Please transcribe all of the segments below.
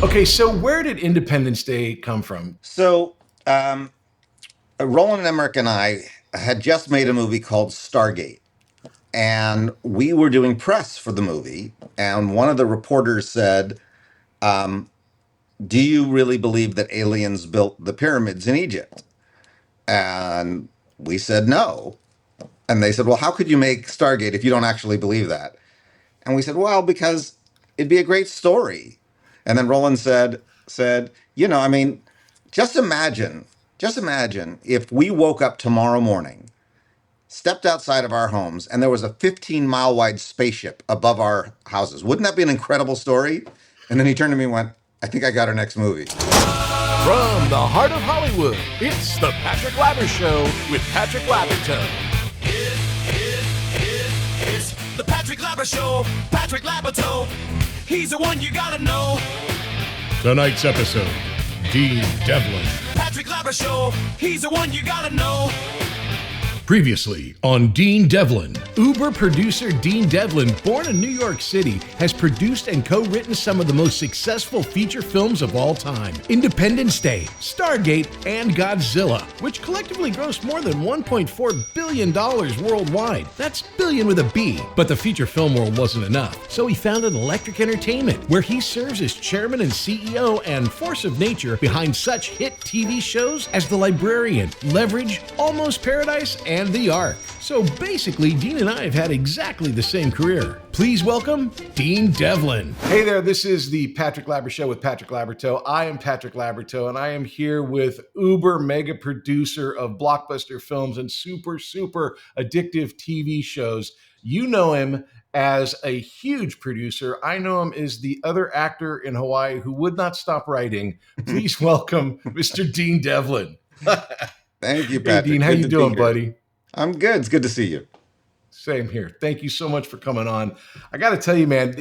Okay, so where did Independence Day come from? So, Roland Emmerich and I had just made a movie called Stargate, and we were doing press for the movie. And one of the reporters said, "Do you really believe that aliens built the pyramids in Egypt?" And we said no. And they said, "Well, how could you make Stargate if you don't actually believe that?" And we said, "Well, because it'd be a great story." And then Roland said, I mean, just imagine, just imagine if we woke up tomorrow morning, stepped outside of our homes, and there was a 15-mile wide spaceship above our houses. Wouldn't that be an incredible story? And then he turned to me and went, "I think I got our next movie." From the heart of Hollywood, it's the Patrick Labyorteaux Show with Patrick Labyorteaux. It's the Patrick Labyorteaux Show. Patrick Labyorteaux. He's the one you gotta know. Tonight's episode, Dean Devlin. Patrick Labyorteaux Show. He's the one you gotta know. Previously on Dean Devlin, Uber producer Dean Devlin, born in New York City, has produced and co-written some of the most successful feature films of all time. Independence Day, Stargate, and Godzilla, which collectively grossed more than $1.4 billion worldwide. That's billion with a B. But the feature film world wasn't enough, so he founded Electric Entertainment, where he serves as chairman and CEO and force of nature behind such hit TV shows as The Librarian, Leverage, Almost Paradise, and The Ark. So basically, Dean and I have had exactly the same career. Please welcome Dean Devlin. Hey there, this is the Patrick Labyorteaux Show with Patrick Labyorteaux. I am Patrick Labyorteaux, and I am here with uber mega producer of blockbuster films and super addictive TV shows. You know him as a huge producer. I know him as the other actor in Hawaii who would not stop writing. Please welcome Mr. Dean Devlin. Thank you, Hey, Patrick. Dean, how Good you to be doing, here. buddy? I'm good. It's good to see you. Same here. Thank you so much for coming on. I got to tell you, man,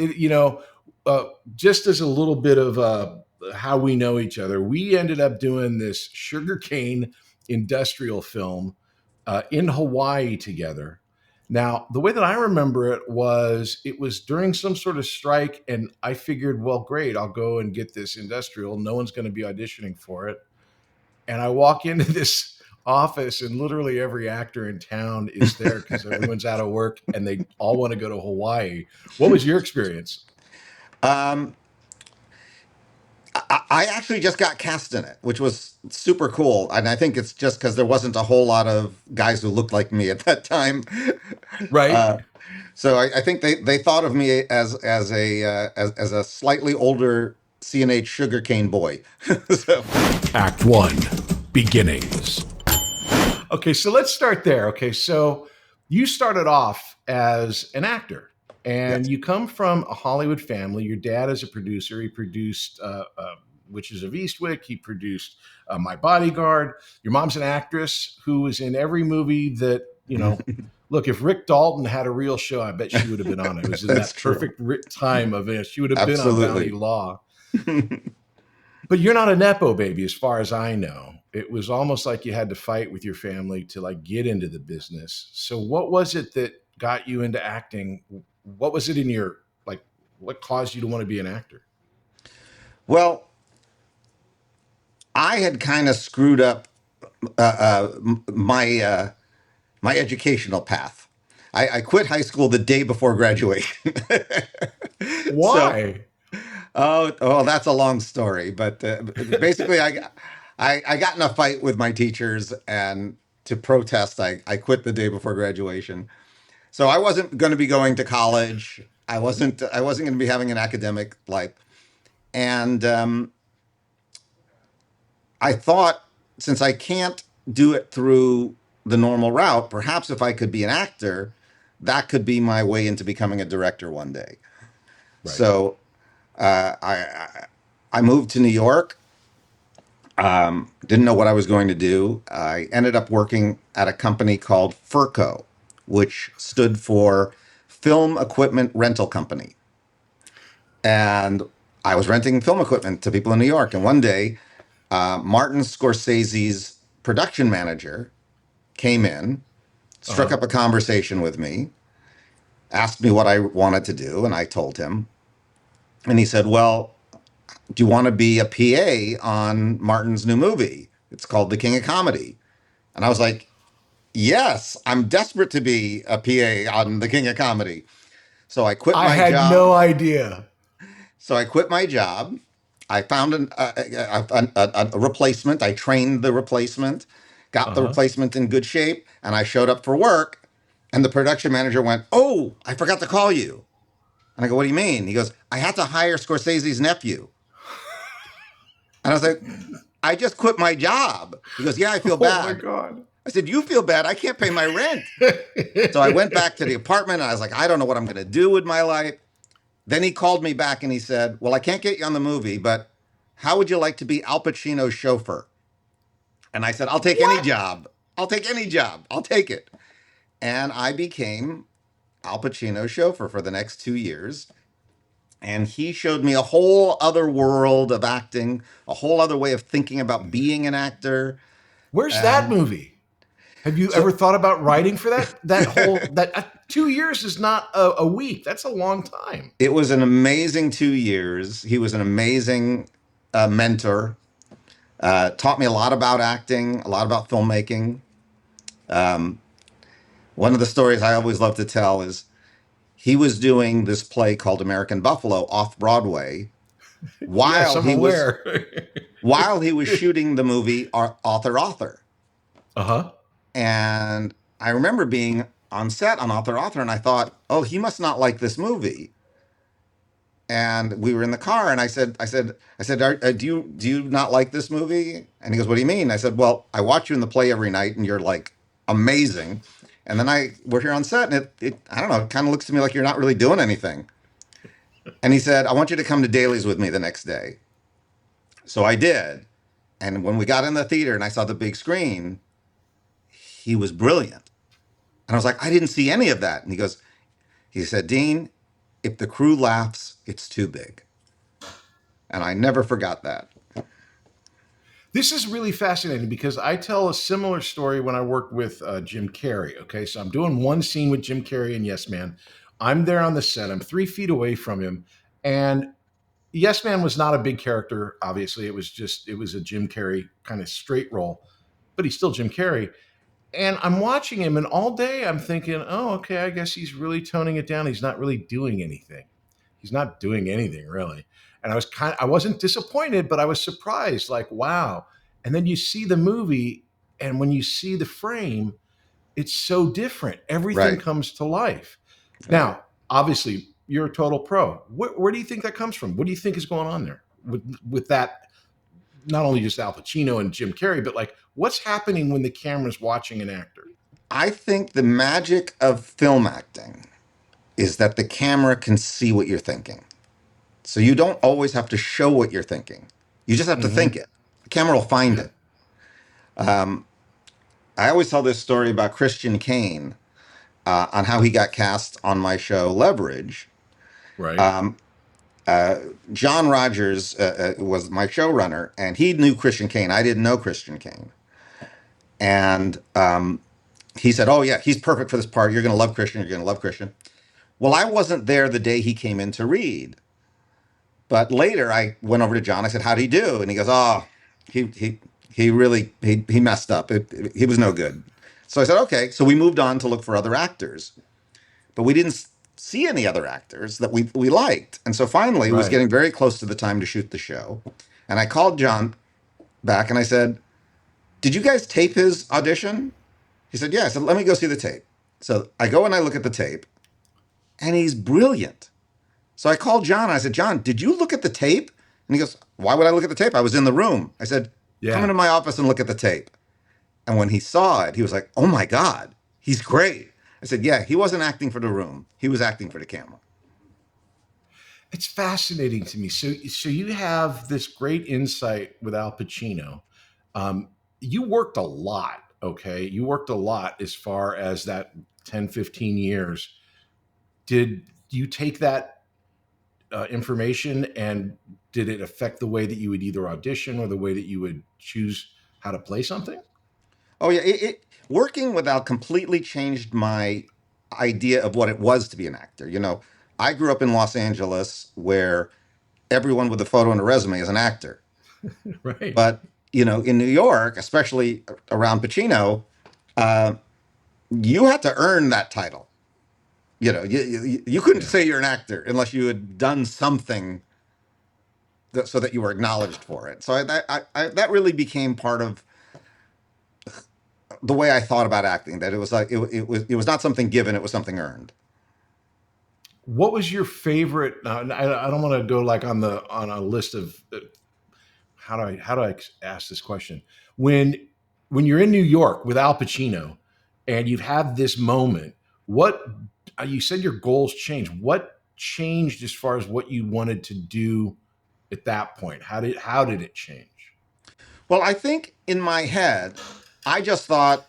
just as a little bit of how we know each other, we ended up doing this sugarcane industrial film in Hawaii together. Now, the way that I remember it was during some sort of strike, and I figured, well, great, I'll go and get this industrial. No one's going to be auditioning for it. And I walk into this office and literally every actor in town is there because everyone's out of work and they all want to go to Hawaii. What was your experience? Um, I actually just got cast in it, which was super cool. And I think it's just because there wasn't a whole lot of guys who looked like me at that time. Right? Uh, so I think they thought of me as a slightly older CNH sugarcane boy. So Act one, beginnings. Okay, so let's start there. Okay, so you started off as an actor and yes, you come from a Hollywood family. Your dad is a producer. He produced Witches of Eastwick. He produced My Bodyguard. Your mom's an actress who was in every movie that, look, if Rick Dalton had a real show, I bet she would have been on it. It was in that's that true. perfect time of it. She would have been on Bounty Absolutely. Law. But you're not a Nepo baby, as far as I know. It was almost like you had to fight with your family to like get into the business. So what was it that got you into acting? What was it in your like what caused you to want to be an actor? Well, I had kind of screwed up my educational path. I quit high school the day before graduation. So, Why? oh, that's a long story. But basically, I got in a fight with my teachers, and to protest, I quit the day before graduation. So I wasn't going to be going to college. I wasn't going to be having an academic life, and I thought, since I can't do it through the normal route, perhaps if I could be an actor, that could be my way into becoming a director one day. Right. So I moved to New York. Didn't know what I was going to do. I ended up working at a company called Furco, which stood for Film Equipment Rental Company. And I was renting film equipment to people in New York. And one day, Martin Scorsese's production manager came in, struck Uh-huh. up a conversation with me, asked me what I wanted to do, and I told him. And he said, "Well, do you want to be a PA on Martin's new movie? It's called The King of Comedy. And I was like, yes, I'm desperate to be a PA on The King of Comedy. So I quit I my had job. no idea. So I quit my job. I found a replacement. I trained the replacement, got the Uh-huh. replacement in good shape, and I showed up for work. And the production manager went, "Oh, I forgot to call you." And I go, "What do you mean?" He goes, "I had to hire Scorsese's nephew." And I was like, "I just quit my job." He goes, "Yeah, I feel Oh my bad." God. I said, "You feel bad? I can't pay my rent." So I went back to the apartment and I was like, I don't know what I'm going to do with my life. Then he called me back and he said, "Well, I can't get you on the movie, but how would you like to be Al Pacino's chauffeur?" And I said, "I'll take any What? job. I'll take any job. I'll take it." And I became Al Pacino's chauffeur for the next 2 years. And he showed me a whole other world of acting, a whole other way of thinking about being an actor. Where's that And movie? Have you ever so thought about writing for that whole that 2 years is not a week. That's a long time. it was an amazing 2 years. He was an amazing mentor, taught me a lot about acting, a lot about filmmaking. One of the stories I always love to tell is he was doing this play called American Buffalo off Broadway Yes, while I'm he was aware. shooting the movie Author. Uh-huh. And I remember being on set on Author, and I thought, oh, he must not like this movie. And we were in the car, and I said, do you not like this movie? And he goes, "What do you mean?" I said, "Well, I watch you in the play every night, and you're like amazing. And then we're here on set, and it I don't know, it kind of looks to me like you're not really doing anything." And he said, "I want you to come to dailies with me the next day." So I did. And when we got in the theater and I saw the big screen, he was brilliant. And I was like, "I didn't see any of that." And he said, "Dean, if the crew laughs, it's too big." And I never forgot that. This is really fascinating because I tell a similar story when I work with Jim Carrey. Okay, so I'm doing one scene with Jim Carrey and Yes Man. I'm there on the set. I'm 3 feet away from him, and Yes Man was not a big character. Obviously, it was a Jim Carrey kind of straight role, but he's still Jim Carrey. And I'm watching him, and all day I'm thinking, oh, okay, I guess he's really toning it down. He's not really doing anything. He's not doing anything really. And I wasn't disappointed, but I was surprised, like, wow. And then you see the movie, and when you see the frame, it's so different. Everything Right. comes to life. Right. Now, obviously, you're a total pro. Where do you think that comes from? What do you think is going on there with that? Not only just Al Pacino and Jim Carrey, but like what's happening when the camera's watching an actor? I think the magic of film acting is that the camera can see what you're thinking. So you don't always have to show what you're thinking. You just have to think Mm-hmm. it. The camera will find Yeah. it. I always tell this story about Christian Kane on how he got cast on my show Leverage. Right. John Rogers was my showrunner, and he knew Christian Kane. I didn't know Christian Kane. And he said, "Oh, yeah, he's perfect for this part. You're going to love Christian. You're going to love Christian." Well, I wasn't there the day he came in to read. But later I went over to John. I said, "How'd he do?" And he goes, "Oh, he really he messed up. He was no good." So I said, "Okay." So we moved on to look for other actors, but we didn't see any other actors that we liked. And so finally, it was Right. getting very close to the time to shoot the show, and I called John back and I said, "Did you guys tape his audition?" He said, "Yeah." I said, "Let me go see the tape." So I go and I look at the tape, and he's brilliant. So I called John. And I said, "John, did you look at the tape?" And he goes, "Why would I look at the tape? I was in the room." I said, "Come Yeah. into my office and look at the tape." And when he saw it, he was like, "Oh my God, he's great." I said, "Yeah, he wasn't acting for the room. He was acting for the camera." It's fascinating to me. So you have this great insight with Al Pacino. Um, you worked a lot, okay? You worked a lot as far as that 10, 15 years. Did you take that information and did it affect the way that you would either audition or the way that you would choose how to play something? Oh yeah, working with Al completely changed my idea of what it was to be an actor. I grew up in Los Angeles where everyone with a photo and a resume is an actor. Right. But, in New York, especially around Pacino, uh, you had to earn that title. You couldn't Yeah. say you're an actor unless you had done something so that you were acknowledged for it. So that really became part of the way I thought about acting. That it was like it was not something given; it was something earned. What was your favorite? I don't want to go like on a list of how do I ask this question when when you're in New York with Al Pacino and you have this moment. What you said your goals changed. What changed as far as what you wanted to do at that point? How did it change? Well, I think in my head, I just thought,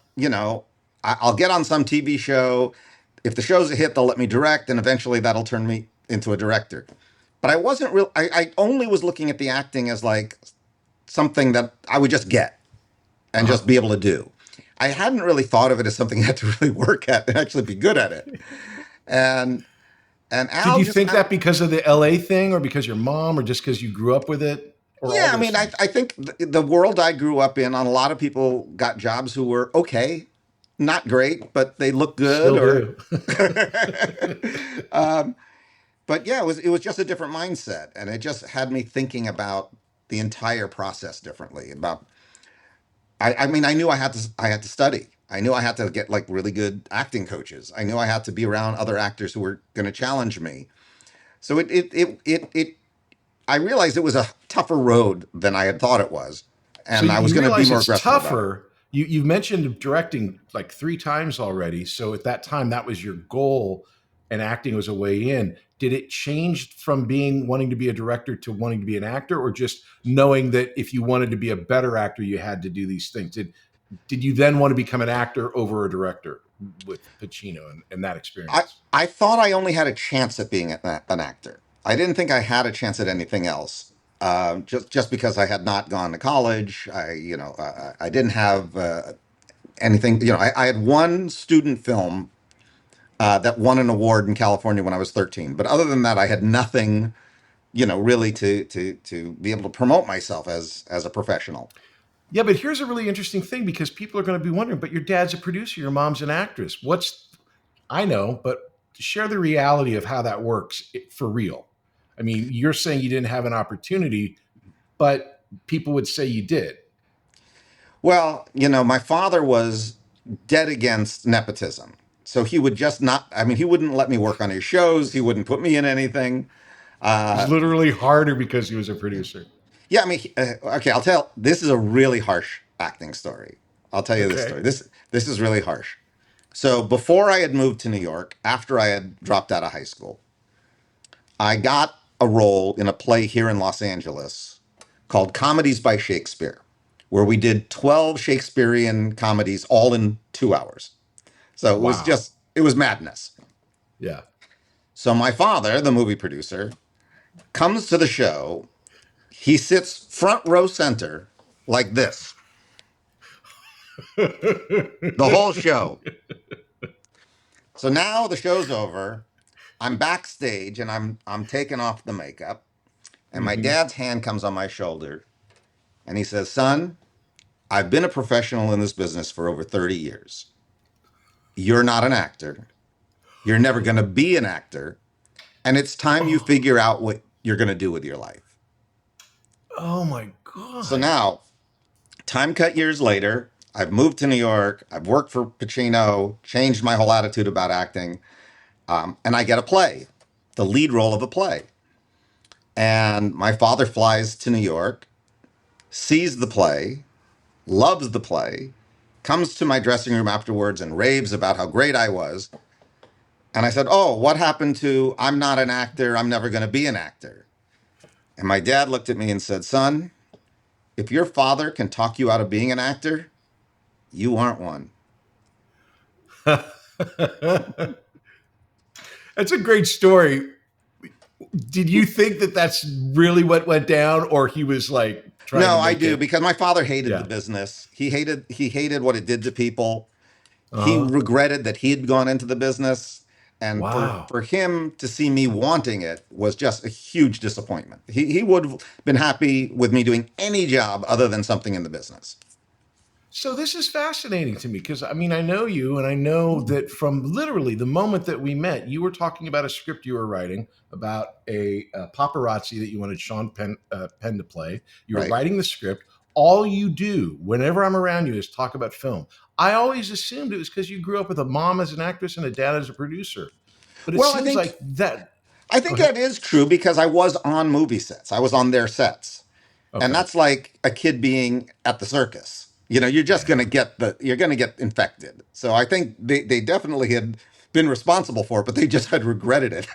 I'll get on some TV show. If the show's a hit, they'll let me direct, and eventually that'll turn me into a director. But I wasn't real. I only was looking at the acting as like something that I would just get and Uh-huh. just be able to do. I hadn't really thought of it as something I had to really work at and actually be good at it. And and Did Al you just think kind of that because of the LA thing, or because your mom, or just because you grew up with it, or all yeah. I those mean, I things? I think the world I grew up in, on a lot of people got jobs who were okay, not great, but they look good Still or. do. um, but yeah, it was just a different mindset, and it just had me thinking about the entire process differently. I mean, I knew I had to study. I knew I had to get like really good acting coaches. I knew I had to be around other actors who were going to challenge me. So I realized it was a tougher road than I had thought it was, So and I was you going to be realize more it's aggressive about it. tougher. You've mentioned directing like three times already. So at that time, that was your goal, and acting was a way in. Did it change from being wanting to be a director to wanting to be an actor, or just knowing that if you wanted to be a better actor, you had to do these things? Did you then want to become an actor over a director with Pacino and that I experience? I thought I only had a chance at being an actor. I didn't think I had a chance at anything else. Just because I had not gone to college, I didn't have anything. I had one student film that won an award in California when I was 13. But other than that, I had nothing, really to be able to promote myself as a professional. Yeah, but here's a really interesting thing because people are going to be wondering, but your dad's a producer, your mom's an actress. I know, but share the reality of how that works for real. I mean, you're saying you didn't have an opportunity, but people would say you did. Well, my father was dead against nepotism. So he would just not, I mean, he wouldn't let me work on his shows. He wouldn't put me in anything. It was Uh, literally harder because he was a producer. yeah, I mean, okay, this is a really harsh acting story. I'll tell you this Okay. story. This is really harsh. So before I had moved to New York, after I had dropped out of high school, I got a role in a play here in Los Angeles called Comedies by Shakespeare, where we did 12 Shakespearean comedies all in 2 hours. So Wow. it was madness. Yeah. So my father, the movie producer, comes to the show. He sits front row center like this, the whole show. So now the show's over. I'm backstage and I'm taking off the makeup, and my Mhm. dad's hand comes on my shoulder and he says, "Son, I've been a professional in this business for over 30 years. You're not an actor. You're never going to be an actor. And it's time you Oh, figure out what you're going to do with your life." oh my So God. now, time cut years later, I've moved to New York. I've worked for Pacino, changed my whole attitude about acting, and I get a play, the lead role of a play. And my father flies to New York, sees the play, loves the play, comes to my dressing room afterwards and raves about how great I was. And I said, "Oh, what happened to I'm not an actor, I'm never going to be an actor?" And my dad looked at me and said, "Son, if your father can talk you out of being an actor, you aren't one." That's a great story. Did you think that that's really what went down, or he was like trying to No, I make do, it? because my father hated the Yeah. business. He hated what it did to people. He Uh-huh. regretted that he had gone into the business. And Wow. for him to see me wanting it was just a huge disappointment. He would have been happy with me doing any job other than something in the business. So this is fascinating to me because I mean I know you and I know that from literally the moment that we met, you were talking about a script you were writing about a paparazzi that you wanted Sean Penn to play. You were Right. writing the script. All you do whenever I'm around you is talk about film. I always assumed it was because you grew up with a mom as an actress and a dad as a producer, but it Well, seems like that. I Go think ahead. that is true because I was on movie sets. I was on their sets. And Okay. that's like a kid being at the circus. You're just going to you're going to get infected. So I think they definitely had been responsible for it, but they just had regretted it.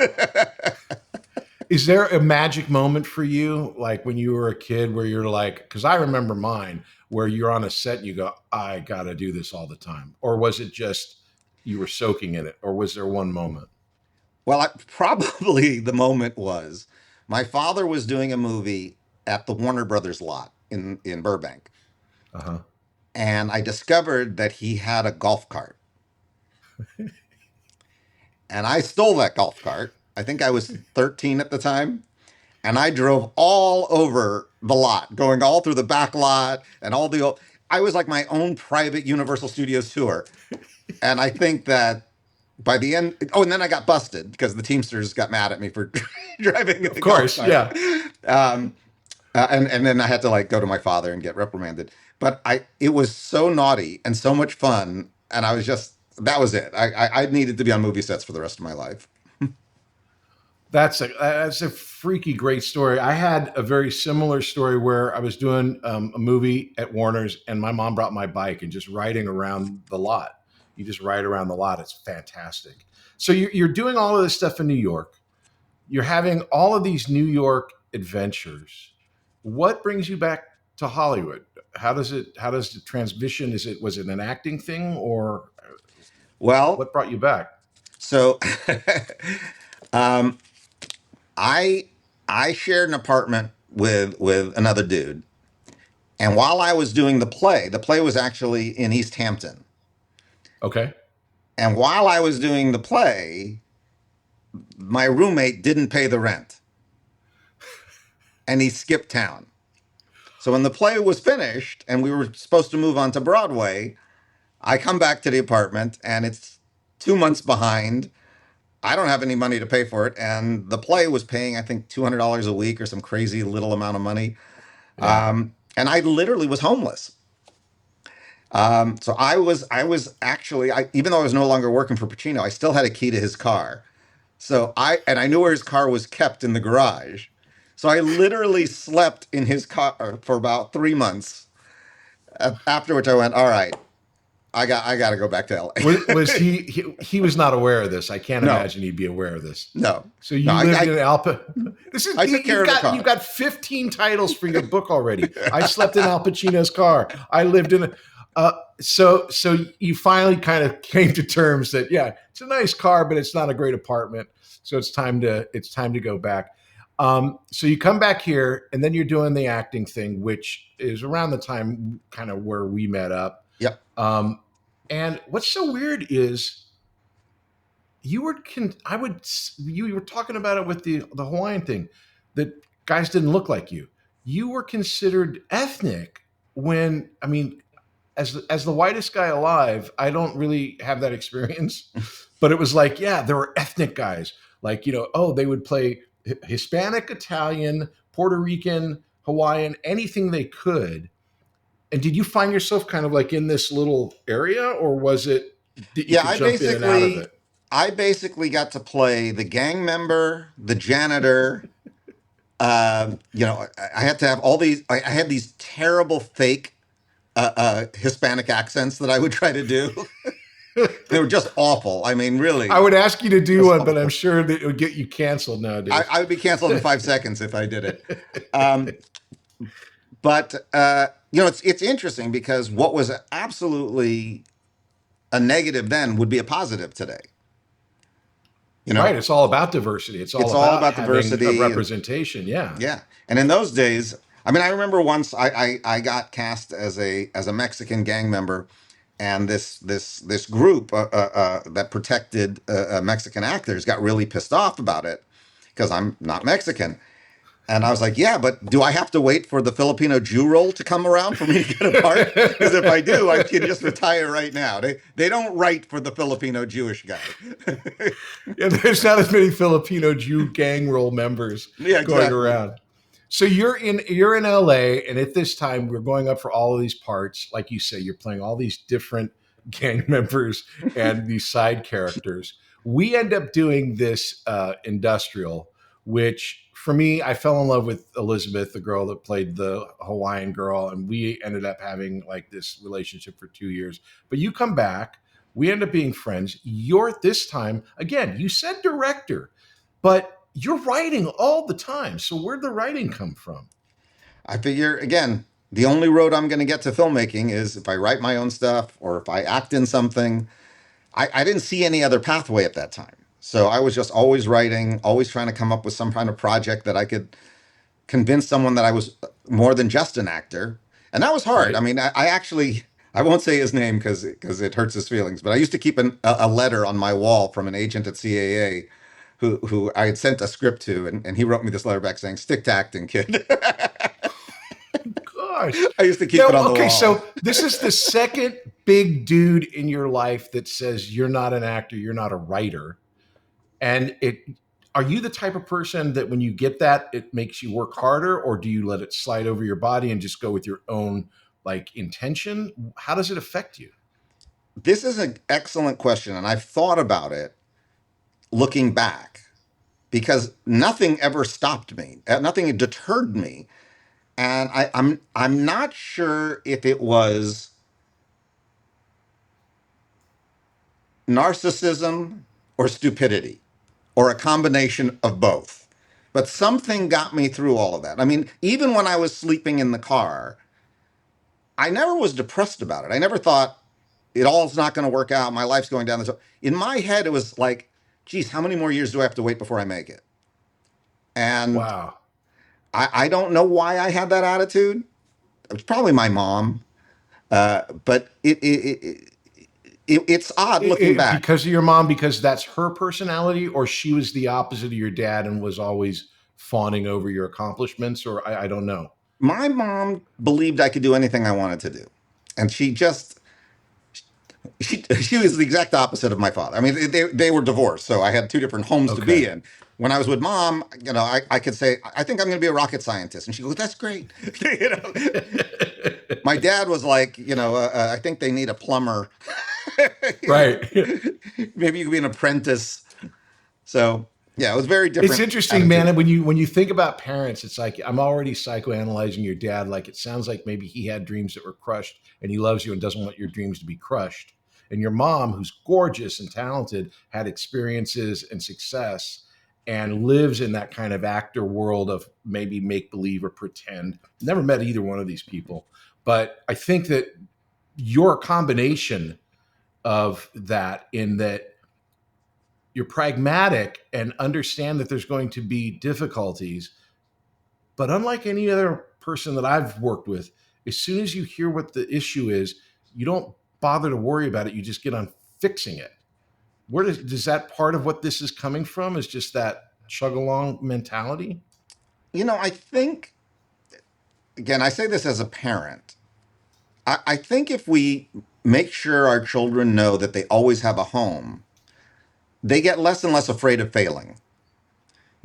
Is there a magic moment for you, like when you were a kid, where you're like, because I remember mine, where you're on a set and you go, I got to do this all the time? Or was it just you were soaking in it? Or was there one moment? Well, probably the moment was my father was doing a movie at the Warner Brothers lot in Burbank. Uh huh. And I discovered that he had a golf cart. And I stole that golf cart. I think I was 13 at the time. And I drove all over the lot, going all through the back lot and all the old. I was like my own private Universal Studios tour. And I think that by the end, oh, and then I got busted because the Teamsters got mad at me for driving Of the golf course. cart. Yeah. And then I had to like go to my father and get reprimanded. But it was so naughty and so much fun, and I was just that was it. I needed to be on movie sets for the rest of my life. That's a freaky great story. I had a very similar story where I was doing a movie at Warner's and my mom brought my bike and just riding around the lot. You just ride around the lot. It's fantastic. So you're doing all of this stuff in New York. You're having all of these New York adventures. What brings you back to Hollywood? How does the transition, was it an acting thing or Well, what brought you back? so um, I I shared an apartment with another dude, and while I was doing the play was actually in East Hampton, Okay. and while I was doing the play, my roommate didn't pay the rent, and he skipped town. So when the play was finished and we were supposed to move on to Broadway, I come back to the apartment and it's 2 months behind. I don't have any money to pay for it, and the play was paying I think $200 a week or some crazy little amount of money. Yeah. And I literally was homeless. So I was actually even though I was no longer working for Pacino, I still had a key to his car. So I knew where his car was kept in the garage. So I literally slept in his car for about 3 months. After which I went, all right, I got to go back to LA. Was he was not aware of this? I can't No, imagine he'd be aware of this. no, So no. you lived in Alpa. This is I took care of the car. you've got 15 titles for your book already. I slept in Al Pacino's car. I lived in. So you finally kind of came to terms that yeah, it's a nice car, but it's not a great apartment. So it's time to go back. So you come back here, and then you're doing the acting thing, which is around the time kind of where we met up. Yep. And what's so weird is you were you were talking about it with the Hawaiian thing that guys didn't look like you. You were considered ethnic when I mean, as the whitest guy alive, I don't really have that experience, but it was like yeah, there were ethnic guys like oh they would play Hispanic, Italian, Puerto Rican, Hawaiian, anything they could. And did you find yourself kind of like in this little area, or was it that you Yeah, could jump in and out of it? I basically got to play the gang member, the janitor. I had to have all these. I had these terrible fake Hispanic accents that I would try to do. They were just awful. I mean, I really, would ask you to do just one, but I'm awful. sure that it would get you canceled nowadays. I would be canceled in 5 seconds if I did it. Um, but it's interesting because what was absolutely a negative then would be a positive today. You Right. know, It's all about diversity. It's all it's all about about having a diversity and representation. Yeah. yeah. And in those days, I mean, I remember once I got cast as a Mexican gang member, and this group that protected Mexican actors got really pissed off about it because I'm not Mexican. And I was like, yeah, but do I have to wait for the Filipino Jew role to come around for me to get a part? Because if I do, I can just retire right now. They don't write for the Filipino Jewish guy. Yeah, there's not as many Filipino Jew gang role members Yeah, going exactly. around. So you're in LA, and at this time we're going up for all of these parts. Like you say, you're playing all these different gang members and these side characters. We end up doing this industrial, which for me, I fell in love with Elizabeth, the girl that played the Hawaiian girl, and we ended up having like this relationship for 2 years. But you come back, we end up being friends. You're this time again. You said director, but you're writing all the time. So where'd the writing come from? I figure, again, the only road I'm going to get to filmmaking is if I write my own stuff or if I act in something. I didn't see any other pathway at that time. So I was just always writing, always trying to come up with some kind of project that I could convince someone that I was more than just an actor. And that was hard. Right. I mean, I actually, I won't say his name because it hurts his feelings, but I used to keep a letter on my wall from an agent at CAA who I had sent a script to, and he wrote me this letter back saying, stick to acting, kid. Gosh. I used to keep Now, it on the okay, wall. so this is the second big dude in your life that says you're not an actor, you're not a writer. And it are you the type of person that when you get that, it makes you work harder, or do you let it slide over your body and just go with your own like intention? How does it affect you? This is an excellent question, and I've thought about it looking back because nothing ever stopped me. Nothing deterred me. And I'm not sure if it was narcissism or stupidity or a combination of both. But something got me through all of that. I mean, even when I was sleeping in the car, I never was depressed about it. I never thought it all's not going to work out. My life's going down this. In my head, it was like, geez, how many more years do I have to wait before I make it? And Wow. I don't know why I had that attitude. It was probably my mom. But it's odd looking back. Because of your mom, because that's her personality, or she was the opposite of your dad and was always fawning over your accomplishments, or I don't know. My mom believed I could do anything I wanted to do. And she was the exact opposite of my father. I mean, they were divorced, so I had two different homes to be Okay. in. When I was with mom, I could say, I think I'm going to be a rocket scientist. And she goes, that's great. My dad was like, I think they need a plumber. Right. Maybe you could be an apprentice. So yeah, it was very It's different interesting, man. attitude. And when you think about parents, it's like I'm already psychoanalyzing your dad. Like it sounds like maybe he had dreams that were crushed, and he loves you and doesn't want your dreams to be crushed. And your mom, who's gorgeous and talented, had experiences and success, and lives in that kind of actor world of maybe make believe or pretend. Never met either one of these people, but I think that you're a combination of that in that you're pragmatic and understand that there's going to be difficulties. But unlike any other person that I've worked with, as soon as you hear what the issue is, you don't bother to worry about it. You just get on fixing it. Where does that part of what this is coming from? Is just that chug along mentality? I think, again, I say this as a parent. I think if we make sure our children know that they always have a home, they get less and less afraid of failing.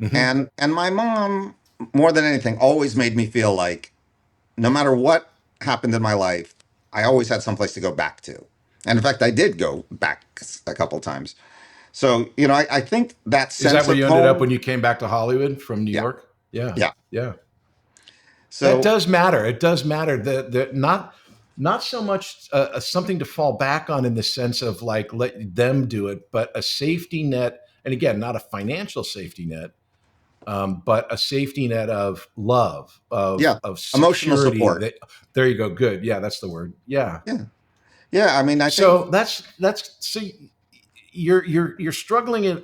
Mm-hmm. And my mom, more than anything, always made me feel like no matter what happened in my life, I always had someplace to go back to. And in fact, I did go back a couple times. So, I think that Is that sense where of you ended up when home, you came back to Hollywood from New yeah, York? Yeah, yeah. yeah. That So, does matter. It does matter. That not so much something to fall back on in the sense of like let them do it, but a safety net. And again, not a financial safety net, but a safety net of love, yeah, of emotional security. support. That there you go. Good. Yeah, that's the word. Yeah. Yeah. Yeah. I mean, I think, So that's so you're struggling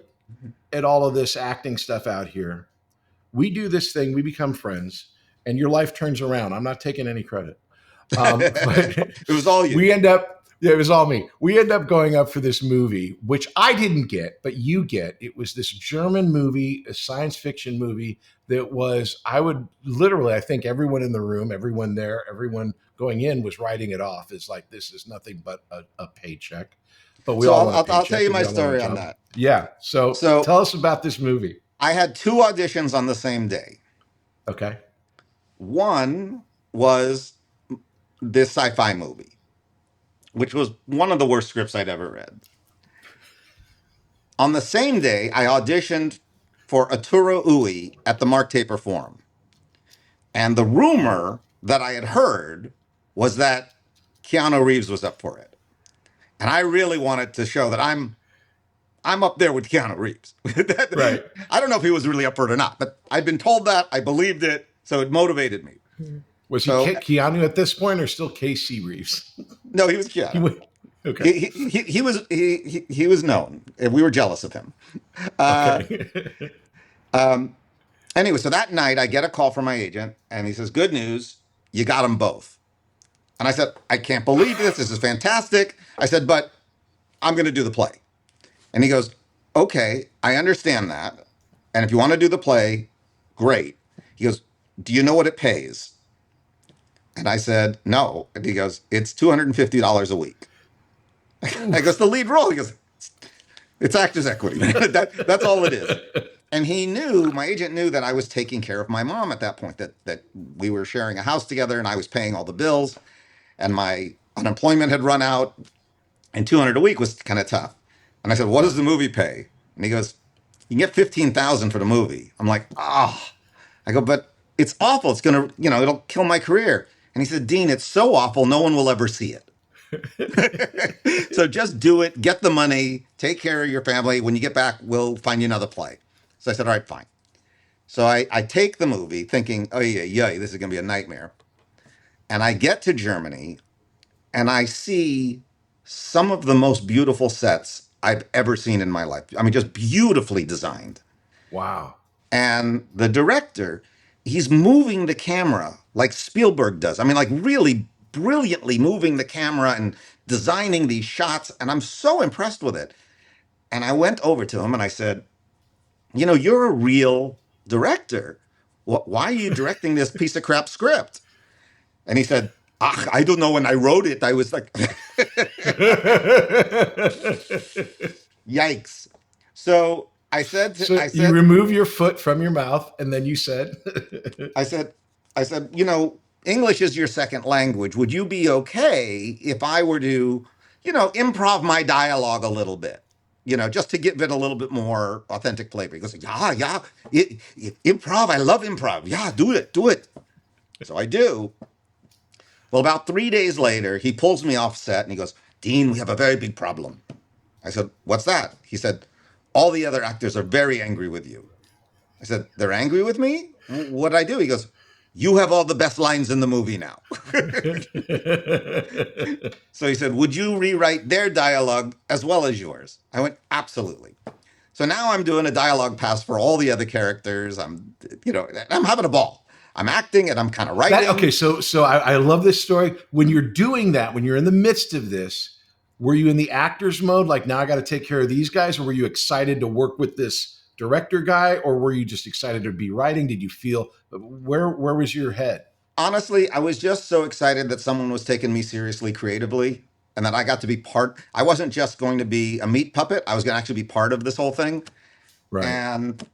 at all of this acting stuff out here. We do this thing. We become friends, and your life turns around. I'm not taking any credit. But it was all you. we end up Yeah, it was all me. We ended up going up for this movie, which I didn't get, but you get. It was this German movie, a science fiction movie that was, I would literally, I think everyone in the room, everyone there, everyone going in was writing it off as like, this is nothing but a paycheck. But we So all want a I'll tell paycheck you and we my all want a story on job. that. Yeah. So So tell us about this movie. I had two auditions on the same day. Okay. One was this sci-fi movie, which was one of the worst scripts I'd ever read. On the same day, I auditioned for Arturo Ui at the Mark Taper Forum. And the rumor that I had heard was that Keanu Reeves was up for it. And I really wanted to show that I'm up there with Keanu Reeves. Right. I don't know if he was really up for it or not, but I'd been told that. I believed it. So it motivated me. Was he So Keanu at this point or still Casey Reeves? no, he was Keanu. Okay. He was known. We were jealous of him. Okay. Anyway, so that night I get a call from my agent and he says, "Good news, you got them both." And I said, "I can't believe this. This is fantastic." I said, "But I'm going to do the play." And he goes, "Okay, I understand that. And if you want to do the play, great." He goes, "Do you know what it pays?" And I said, "No." And he goes, "It's $250 a week." I goes, "The lead role." He goes, "It's actor's equity." That's all it is. And he knew, my agent knew that I was taking care of my mom at that point, that we were sharing a house together and I was paying all the bills and my unemployment had run out and 200 a week was kind of tough. And I said, "What does the movie pay?" And he goes, "You can get 15,000 for the movie." I'm like, "Ah." I go, "But it's awful. It's going to, it'll kill my career." And he said, "Dean, it's so awful. No one will ever see it." So just do it, get the money, take care of your family. When you get back, we'll find you another play. So I said, "All right, fine." So I take the movie thinking, oh, yeah, this is going to be a nightmare. And I get to Germany and I see some of the most beautiful sets I've ever seen in my life. I mean, just beautifully designed. Wow. And the director, he's moving the camera like Spielberg does. I mean, like really brilliantly moving the camera and designing these shots. And I'm so impressed with it. And I went over to him and I said, "You're a real director. Why are you directing this piece of crap script?" And he said, "I don't know. When I wrote it, I was like, yikes." So So you remove your foot from your mouth, and then you said, I said, "English is your second language. Would you be okay if I were to, improv my dialogue a little bit? Just to give it a little bit more authentic flavor." He goes, "Yeah, improv. I love improv. Yeah, do it." So I do. Well, about 3 days later, he pulls me off set and he goes, "Dean, we have a very big problem." I said, "What's that?" He said, "All the other actors are very angry with you." I said, "They're angry with me? What'd I do?" He goes, "You have all the best lines in the movie now." So he said, "Would you rewrite their dialogue as well as yours?" I went, "Absolutely." So now I'm doing a dialogue pass for all the other characters. I'm having a ball. I'm acting and I'm kind of writing. okay, so I love this story. When you're doing that, when you're in the midst of this, were you in the actor's mode, like now I got to take care of these guys, or were you excited to work with this director guy, or were you just excited to be writing? Did you feel where was your head? Honestly, I was just so excited that someone was taking me seriously creatively and that I got to be part. I wasn't just going to be a meat puppet. I was going to actually be part of this whole thing. Right. And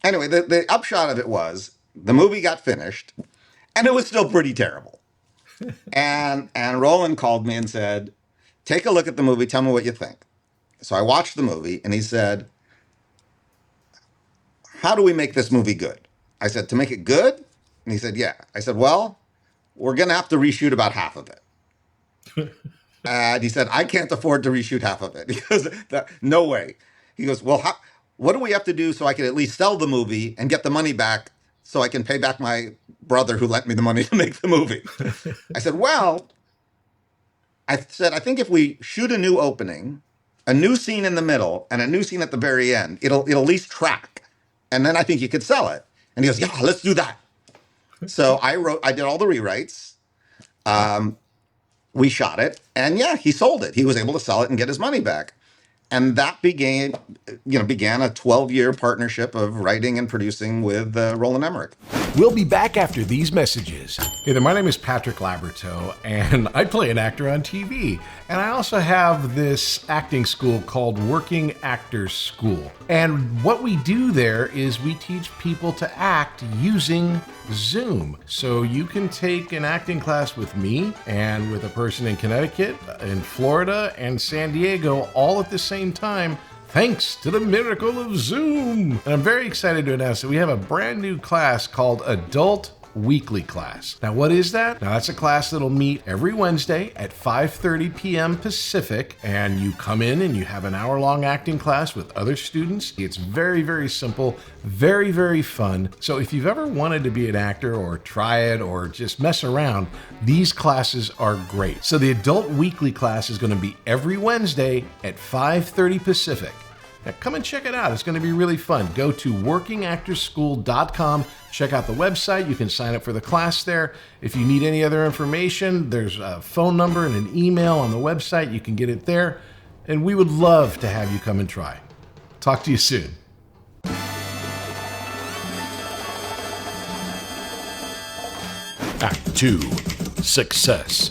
anyway, the upshot of it was the movie got finished and it was still pretty terrible. and Roland called me and said, "Take a look at the movie. Tell me what you think." So I watched the movie and he said, "How do we make this movie good?" I said, "To make it good?" And he said, "Yeah." I said, "Well, we're going to have to reshoot about half of it." And he said, "I can't afford to reshoot half of it." Because no way. He goes, "Well, what do we have to do so I can at least sell the movie and get the money back so I can pay back my brother who lent me the money to make the movie?" I said, "Well," I "think if we shoot a new opening, a new scene in the middle, and a new scene at the very end, it'll at least track. And then I think you could sell it." And he goes, "Yeah, let's do that." So I did all the rewrites. we shot it, and yeah, he sold it. He was able to sell it and get his money back. And that began a 12-year partnership of writing and producing with Roland Emmerich. We'll be back after these messages. Hey there, my name is Patrick Labyorteaux, and I play an actor on TV. And I also have this acting school called Working Actors School. And what we do there is we teach people to act using Zoom. So you can take an acting class with me and with a person in Connecticut, in Florida, and San Diego all at the same time, thanks to the miracle of Zoom. And I'm very excited to announce that we have a brand new class called Adult Weekly Class. Now, what is that? Now, that's a class that'll meet every Wednesday at 5:30 p.m. Pacific, and you come in and you have an hour-long acting class with other students. It's very, very simple, very, very fun. So if you've ever wanted to be an actor or try it or just mess around, these classes are great. So the Adult Weekly Class is going to be every Wednesday at 5:30 Pacific. Now, come and check it out. It's going to be really fun. Go to workingactorschool.com. Check out the website. You can sign up for the class there. If you need any other information, there's a phone number and an email on the website. You can get it there. And we would love to have you come and try. Talk to you soon. Act 2, Success.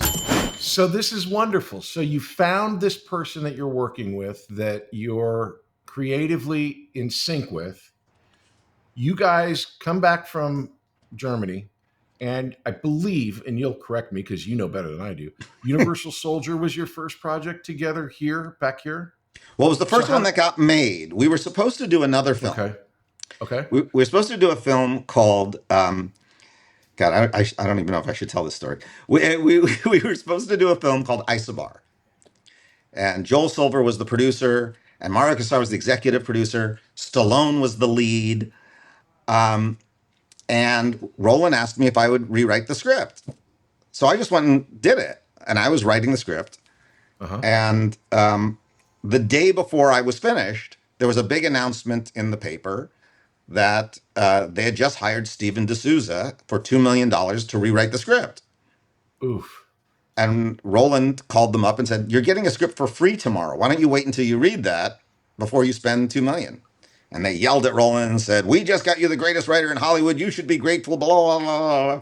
So this is wonderful. So you found this person that you're working with that you're creatively in sync with. You guys come back from Germany, and I believe, and you'll correct me because you know better than I do, Universal Soldier was your first project together back here? Well, it was the first one that got made. We were supposed to do another film. Okay. We were supposed to do a film called, God, I don't even know if I should tell this story. We were supposed to do a film called Isobar. And Joel Silver was the producer, and Mario Casar was the executive producer. Stallone was the lead. And Roland asked me if I would rewrite the script. So I just went and did it. And I was writing the script. And the day before I was finished, there was a big announcement in the paper that they had just hired Steven D'Souza for $2 million to rewrite the script. Oof. And Roland called them up and said, "You're getting a script for free tomorrow. Why don't you wait until you read that before you spend $2 million?" And they yelled at Roland and said, "We just got you the greatest writer in Hollywood. You should be grateful, blah, blah, blah, blah."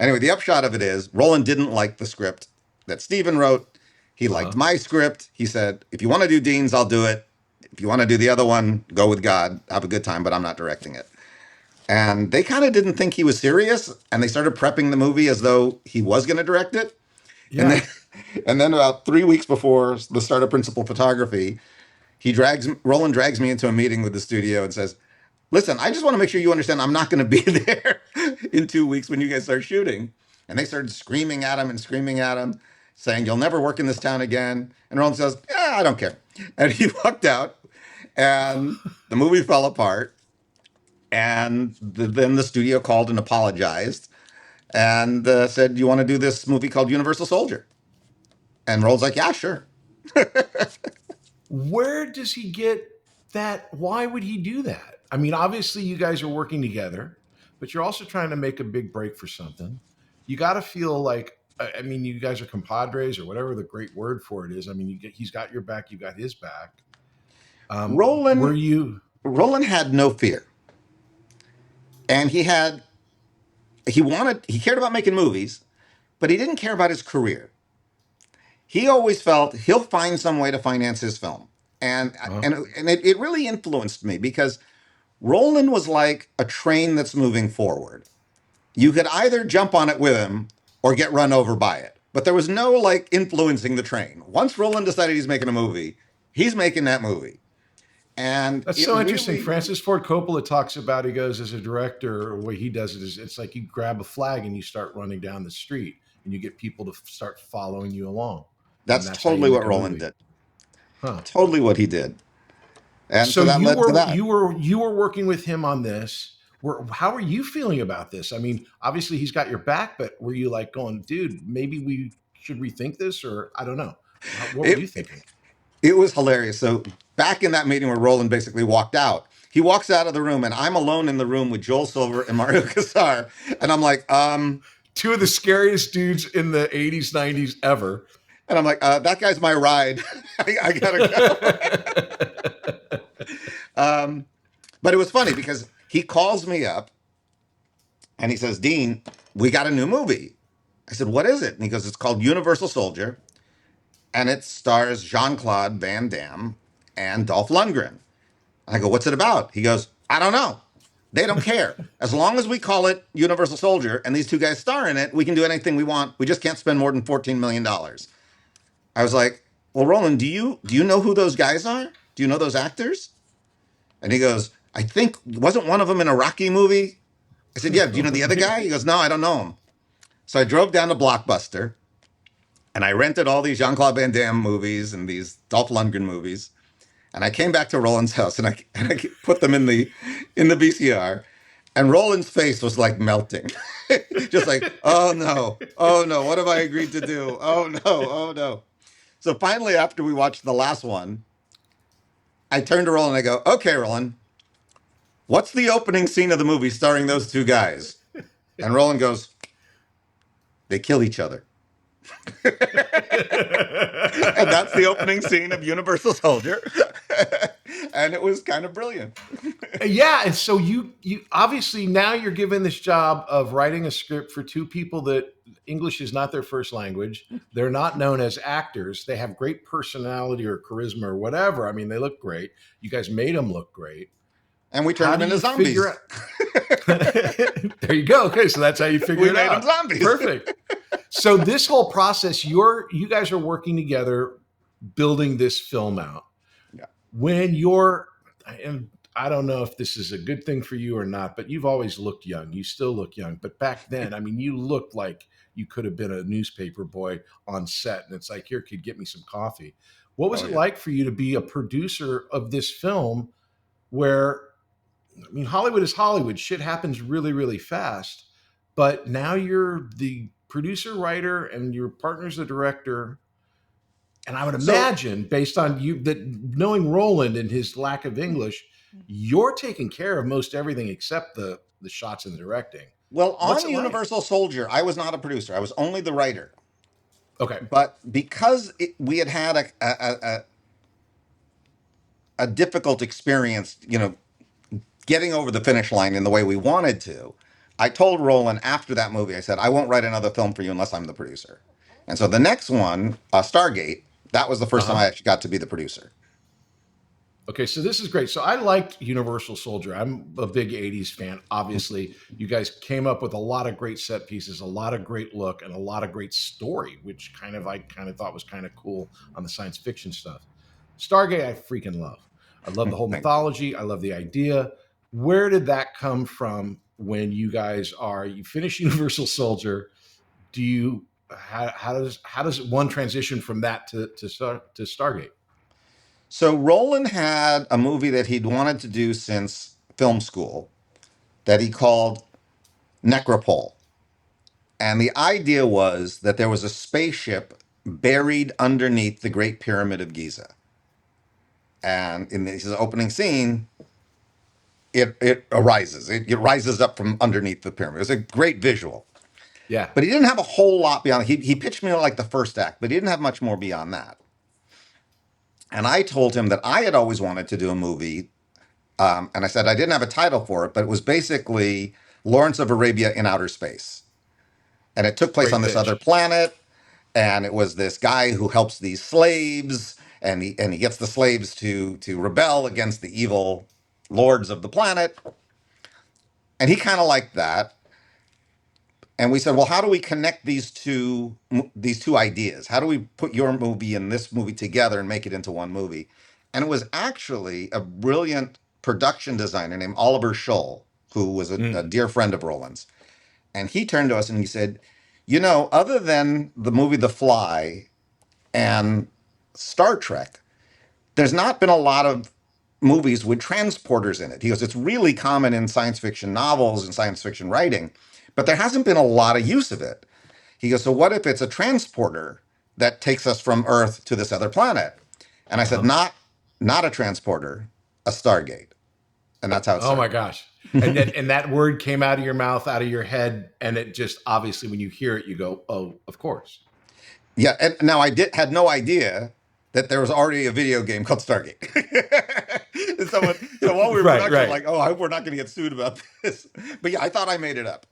Anyway, the upshot of it is Roland didn't like the script that Steven wrote. He liked my script. He said, "If you want to do Dean's, I'll do it. If you want to do the other one, go with God. Have a good time, but I'm not directing it." And they kind of didn't think he was serious. And they started prepping the movie as though he was going to direct it. Yeah. And then about 3 weeks before the start of principal photography, Roland drags me into a meeting with the studio and says, "Listen, I just want to make sure you understand I'm not going to be there in 2 weeks when you guys start shooting." And they started screaming at him, saying, "You'll never work in this town again." And Roland says, "Yeah, I don't care." And he walked out, and the movie fell apart. And then the studio called and apologized and said, "Do you want to do this movie called Universal Soldier?" And Roland's like, "Yeah, sure." Where does he get that? Why would he do that? I mean, obviously you guys are working together, but you're also trying to make a big break for something. You got to feel like, I mean, you guys are compadres or whatever the great word for it is. I mean, he's got your back, you got his back. Roland had no fear. And he cared about making movies, but he didn't care about his career. He always felt he'll find some way to finance his film. And it really influenced me because Roland was like a train that's moving forward. You could either jump on it with him or get run over by it. But there was no like influencing the train. Once Roland decided he's making a movie, he's making that movie. And that's so interesting. Francis Ford Coppola talks about, he goes, as a director, the way he does it is it's like you grab a flag and you start running down the street and you get people to start following you along. That's totally what Roland did. Totally what he did. And so that led to that. You were working with him on this. How are you feeling about this? I mean, obviously he's got your back, but were you like going, dude, maybe we should rethink this? Or I don't know. What were you thinking? It was hilarious. So back in that meeting where Roland basically walked out, he walks out of the room and I'm alone in the room with Joel Silver and Mario Casar. And I'm like, two of the scariest dudes in the 80s, 90s ever. And I'm like, that guy's my ride. I gotta go. But it was funny because he calls me up and he says, Dean, we got a new movie. I said, what is it? And he goes, it's called Universal Soldier. And it stars Jean-Claude Van Damme and Dolph Lundgren. I go, what's it about? He goes, I don't know. They don't care. As long as we call it Universal Soldier and these two guys star in it, we can do anything we want. We just can't spend more than $14 million. I was like, well, Roland, do you know who those guys are? Do you know those actors? And he goes, I think, wasn't one of them in a Rocky movie? I said, yeah, do you know the other guy? He goes, no, I don't know him. So I drove down to Blockbuster and I rented all these Jean-Claude Van Damme movies and these Dolph Lundgren movies. And I came back to Roland's house and I put them in the VCR. And Roland's face was like melting. Just like, oh no, what have I agreed to do? Oh no, oh no. So finally, after we watched the last one, I turned to Roland and I go, okay, Roland, what's the opening scene of the movie starring those two guys? And Roland goes, they kill each other. And that's the opening scene of Universal Soldier. And it was kind of brilliant. Yeah, and so you obviously now you're given this job of writing a script for two people that English is not their first language. They're not known as actors. They have great personality or charisma or whatever. I mean, they look great. You guys made them look great. And we turned them into zombies. There you go. Okay, so that's how you figure it out. We made them zombies. Perfect. So this whole process, you guys are working together, building this film out. Yeah. When and I don't know if this is a good thing for you or not, but you've always looked young. You still look young. But back then, I mean, you looked like you could have been a newspaper boy on set. And it's like, here, kid, get me some coffee. What was it like for you to be a producer of this film where, I mean, Hollywood is Hollywood. Shit happens really, really fast. But now you're the producer, writer, and your partner's the director. And I would imagine, based on you, that knowing Roland and his lack of English, you're taking care of most everything except the shots and the directing. Well, on Universal Soldier, I was not a producer. I was only the writer. Okay. But because we had a difficult experience, getting over the finish line in the way we wanted to, I told Roland after that movie, I said, I won't write another film for you unless I'm the producer. And so the next one, Stargate, that was the first time I actually got to be the producer. Okay, so this is great. So I liked Universal Soldier. I'm a big 80s fan. Obviously, you guys came up with a lot of great set pieces, a lot of great look, and a lot of great story, which I thought was kind of cool on the science fiction stuff. Stargate, I freaking love. I love the whole mythology. I love the idea. Where did that come from when you guys you finish Universal Soldier? How does one transition from that to Stargate? So Roland had a movie that he'd wanted to do since film school that he called Necropole. And the idea was that there was a spaceship buried underneath the Great Pyramid of Giza. And in this opening scene, it arises. It rises up from underneath the pyramid. It was a great visual. Yeah. But he didn't have a whole lot beyond it. He pitched me like the first act, but he didn't have much more beyond that. And I told him that I had always wanted to do a movie. And I said I didn't have a title for it, but it was basically Lawrence of Arabia in outer space. And it took place on this other planet. And it was this guy who helps these slaves. And he gets the slaves to rebel against the evil lords of the planet. And he kind of liked that. And we said, well, how do we connect these two ideas? How do we put your movie and this movie together and make it into one movie? And it was actually a brilliant production designer named LabyorSheaux, who was a dear friend of Roland's. And he turned to us and he said, other than the movie The Fly and Star Trek, there's not been a lot of movies with transporters in it. He goes, it's really common in science fiction novels and science fiction writing, but there hasn't been a lot of use of it. He goes, so what if it's a transporter that takes us from Earth to this other planet? And I said, not a transporter, a Stargate. And that's how it started. Oh my gosh. And that word came out of your mouth, out of your head, and it just obviously when you hear it, you go, "Oh, of course." Yeah, and now had no idea that there was already a video game called Stargate. So while we were in Right, production, I'm right. like, oh, I hope we're not going to get sued about this. But yeah, I thought I made it up.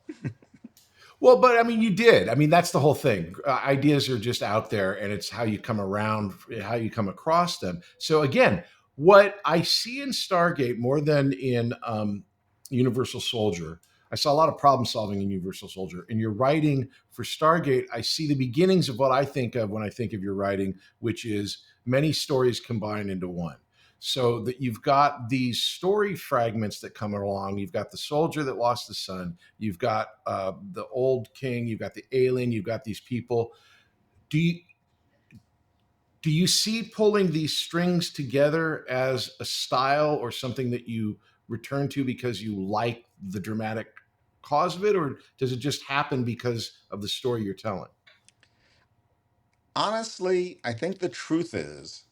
Well, but I mean, you did. I mean, that's the whole thing. Ideas are just out there, and it's how you come around, how you come across them. So again, what I see in Stargate more than in Universal Soldier, I saw a lot of problem solving in Universal Soldier. In your writing for Stargate, I see the beginnings of what I think of when I think of your writing, which is many stories combined into one. So that you've got these story fragments that come along. You've got the soldier that lost the son. You've got the old king. You've got the alien. You've got these people. Do you do you see pulling these strings together as a style or something that you return to because you like the dramatic cause of it, or does it just happen because of the story you're telling? Honestly, I think the truth is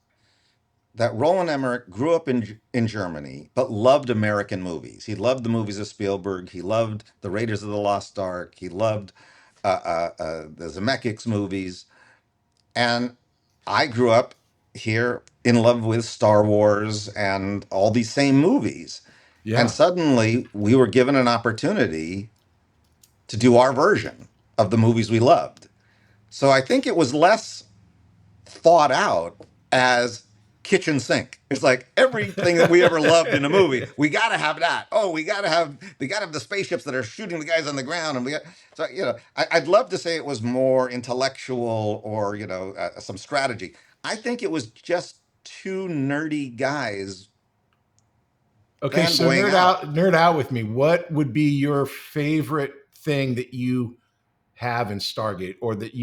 that Roland Emmerich grew up in Germany, but loved American movies. He loved the movies of Spielberg. He loved the Raiders of the Lost Ark. He loved the Zemeckis movies. And I grew up here in love with Star Wars and all these same movies. And Yeah. suddenly we were given an opportunity to do our version of the movies we loved. So I think it was less thought out as kitchen sink. It's like everything that we ever loved in a movie, we got to have that. Oh, we got to have the spaceships that are shooting the guys on the ground, and so I'd love to say it was more intellectual or some strategy. I think it was just two nerdy guys Okay, so fanboying out. nerd out with me. What would be your favorite thing that you have in Stargate, or that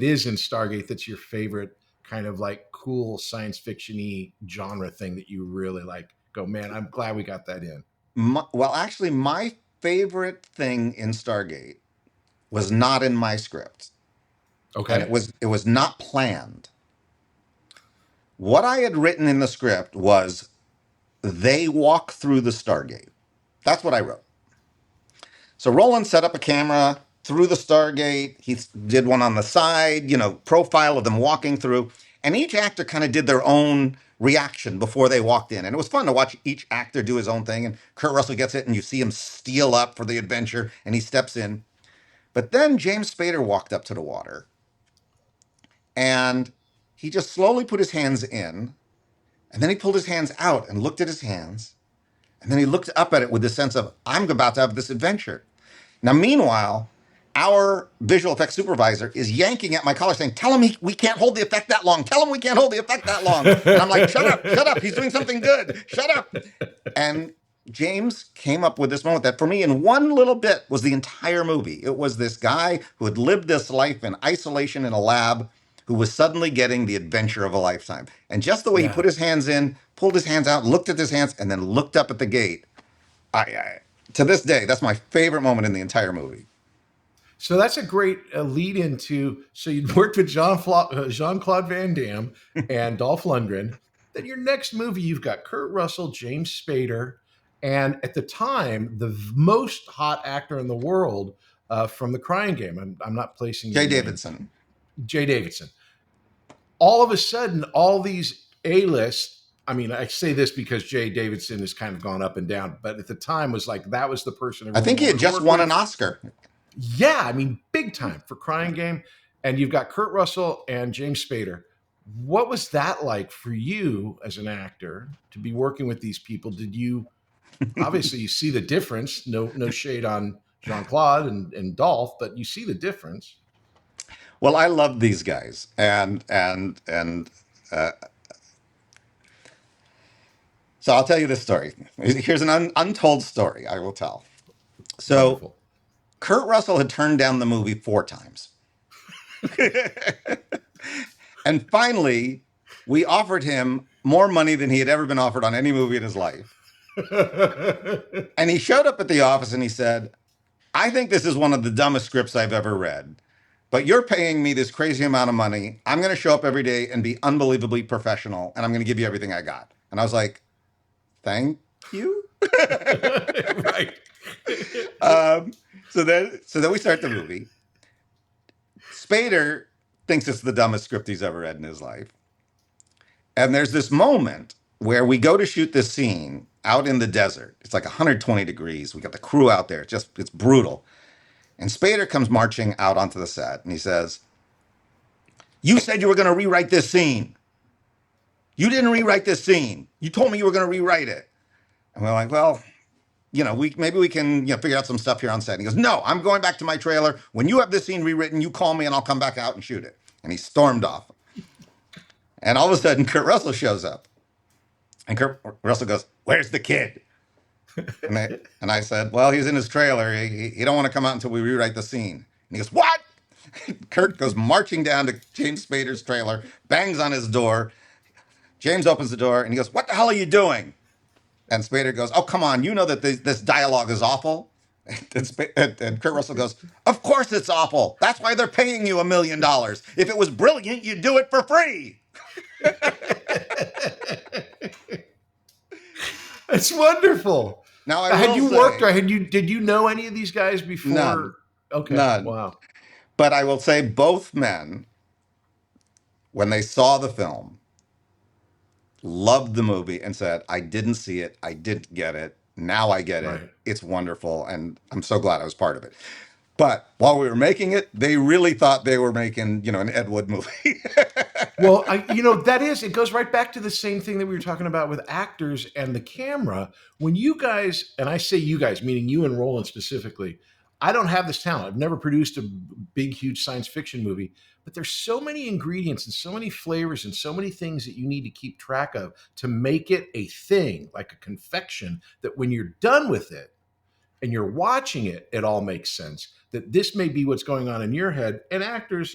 is in Stargate, that's your favorite kind of like cool science fiction-y genre thing that you really like? Go, man, I'm glad we got that in. Actually, my favorite thing in Stargate was not in my script, and Okay. it was not planned. What I had written in the script was they walk through the Stargate. That's what I wrote. So Roland set up a camera through the Stargate. He did one on the side, profile of them walking through. And each actor kind of did their own reaction before they walked in. And it was fun to watch each actor do his own thing. And Kurt Russell gets it, and you see him steel up for the adventure, and he steps in. But then James Spader walked up to the water, and he just slowly put his hands in, and then he pulled his hands out and looked at his hands. And then he looked up at it with the sense of, I'm about to have this adventure. Now, meanwhile, our visual effects supervisor is yanking at my collar saying, tell him we can't hold the effect that long. Tell him we can't hold the effect that long. And I'm like, shut up. He's doing something good. Shut up. And James came up with this moment that for me in one little bit was the entire movie. It was this guy who had lived this life in isolation in a lab who was suddenly getting the adventure of a lifetime. And just the way he put Yeah. his hands in, pulled his hands out, looked at his hands, and then looked up at the gate. To this day, that's my favorite moment in the entire movie. So that's a great lead into. So you worked with Jean Claude Van Damme and Dolph Lundgren. Then your next movie, you've got Kurt Russell, James Spader, and at the time, the most hot actor in the world from The Crying Game. I'm not placing your Jay name. Davidson. Jay Davidson. All of a sudden, all these A-list. I mean, I say this because Jay Davidson has kind of gone up and down, but at the time was like that was the person I everyone think he had wanted to just work won an with. Oscar. Yeah, I mean, big time for Crying Game. And you've got Kurt Russell and James Spader. What was that like for you as an actor to be working with these people? Did you obviously you see the difference? No shade on Jean Claude and Dolph, but you see the difference. Well, I love these guys, and so I'll tell you this story. Here's an untold story I will tell. So Wonderful. Kurt Russell had turned down the movie 4 times, and finally, we offered him more money than he had ever been offered on any movie in his life. And he showed up at the office and he said, I think this is one of the dumbest scripts I've ever read, but you're paying me this crazy amount of money. I'm going to show up every day and be unbelievably professional, and I'm going to give you everything I got. And I was like, thank you. Right. So then we start the movie. Spader thinks it's the dumbest script he's ever read in his life. And there's this moment where we go to shoot this scene out in the desert. It's like 120 degrees. We got the crew out there. It's brutal. And Spader comes marching out onto the set and he says, "You said you were going to rewrite this scene. You didn't rewrite this scene. You told me you were going to rewrite it." And we're like, "Well, maybe we can, figure out some stuff here on set." And he goes, "No, I'm going back to my trailer. When you have this scene rewritten, you call me and I'll come back out and shoot it." And he stormed off. And all of a sudden, Kurt Russell shows up. And Kurt Russell goes, "Where's the kid?" And I said, "Well, he's in his trailer. He don't want to come out until we rewrite the scene." And he goes, "What?" Kurt goes marching down to James Spader's trailer, bangs on his door. James opens the door and he goes, "What the hell are you doing?" And Spader goes, "Oh, come on. You know that this dialogue is awful." And Kurt Russell goes, "Of course it's awful. That's why they're paying you $1 million. If it was brilliant, you'd do it for free." That's wonderful. Now, Had you worked or did you know any of these guys before? None. Okay. None. Wow. But I will say both men, when they saw the film, loved the movie and said, "I didn't see it. I didn't get it. Now I get it. Right. It's wonderful. And I'm so glad I was part of it." But while we were making it, they really thought they were making, an Ed Wood movie. Well, it goes right back to the same thing that we were talking about with actors and the camera. When you guys, and I say you guys, meaning you and Roland specifically, I don't have this talent. I've never produced a big, huge science fiction movie, but there's so many ingredients and so many flavors and so many things that you need to keep track of to make it a thing, like a confection, that when you're done with it and you're watching it, it all makes sense. That this may be what's going on in your head. And actors,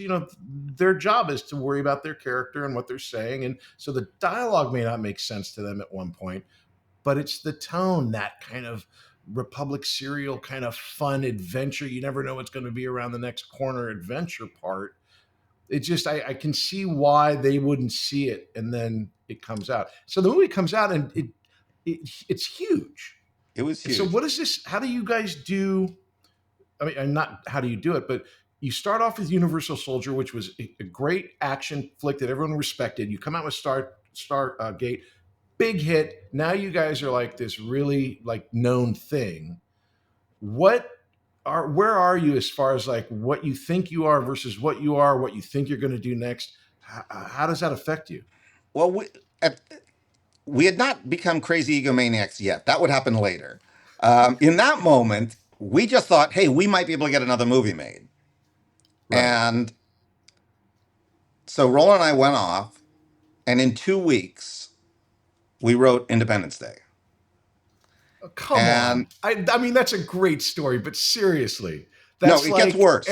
their job is to worry about their character and what they're saying. And so the dialogue may not make sense to them at one point, but it's the tone, that kind of Republic serial kind of fun adventure. You never know what's going to be around the next corner adventure part. It just, I can see why they wouldn't see it. And then it comes out. So the movie comes out and it's huge. It was huge. So what is this? How do you guys do? I mean, not how do you do it, but you start off with Universal Soldier, which was a great action flick that everyone respected. You come out with Stargate, big hit. Now you guys are like this really known thing. Where are you as far as what you think you are versus what you are, what you think you're going to do next? How does that affect you? Well, we had not become crazy egomaniacs yet. That would happen later. In that moment, we just thought, hey, we might be able to get another movie made. Right. And so Roland and I went off, and in 2 weeks, we wrote Independence Day. Oh, come on. I mean, that's a great story, but seriously. No, it gets worse.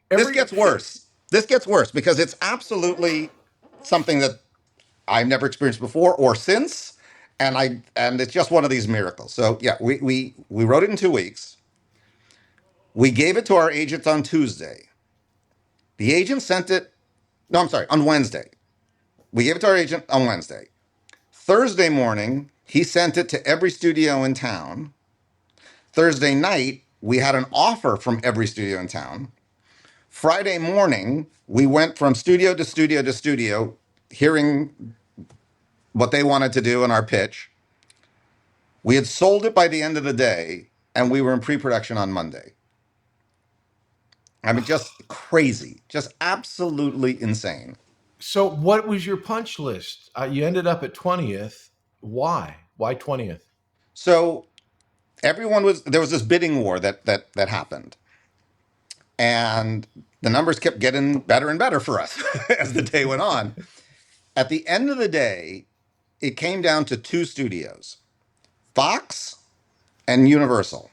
This gets worse. This gets worse because it's absolutely something that I've never experienced before or since. And it's just one of these miracles. So yeah, we wrote it in 2 weeks. We gave it to our agent on Tuesday. The agent sent it, no, I'm sorry, on Wednesday. We gave it to our agent on Wednesday. Thursday morning, he sent it to every studio in town. Thursday night, we had an offer from every studio in town. Friday morning, we went from studio to studio to studio, hearing what they wanted to do in our pitch. We had sold it by the end of the day, and we were in pre-production on Monday. I mean, just crazy, just absolutely insane. So what was your punch list? You ended up at 20th. Why? Why 20th? So there was this bidding war that happened. And the numbers kept getting better and better for us as the day went on. At the end of the day, it came down to 2 studios, Fox and Universal.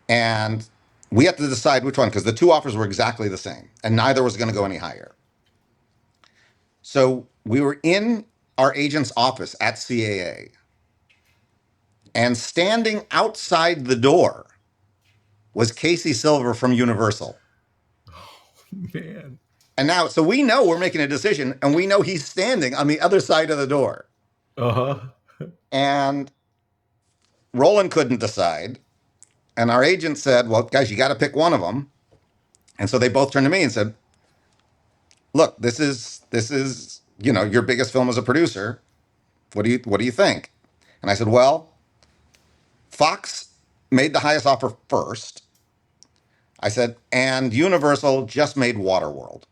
And we had to decide which one, because the 2 offers were exactly the same, and neither was going to go any higher. So we were in our agent's office at CAA, and standing outside the door was Casey Silver from Universal. Oh, man. And now, so we know we're making a decision, and we know he's standing on the other side of the door. Uh-huh. And Roland couldn't decide. And our agent said, well, guys, you got to pick one of them. And so they both turned to me and said, look, this is, your biggest film as a producer. What do you think? And I said, well, Fox made the highest offer first. I said, and Universal just made Waterworld.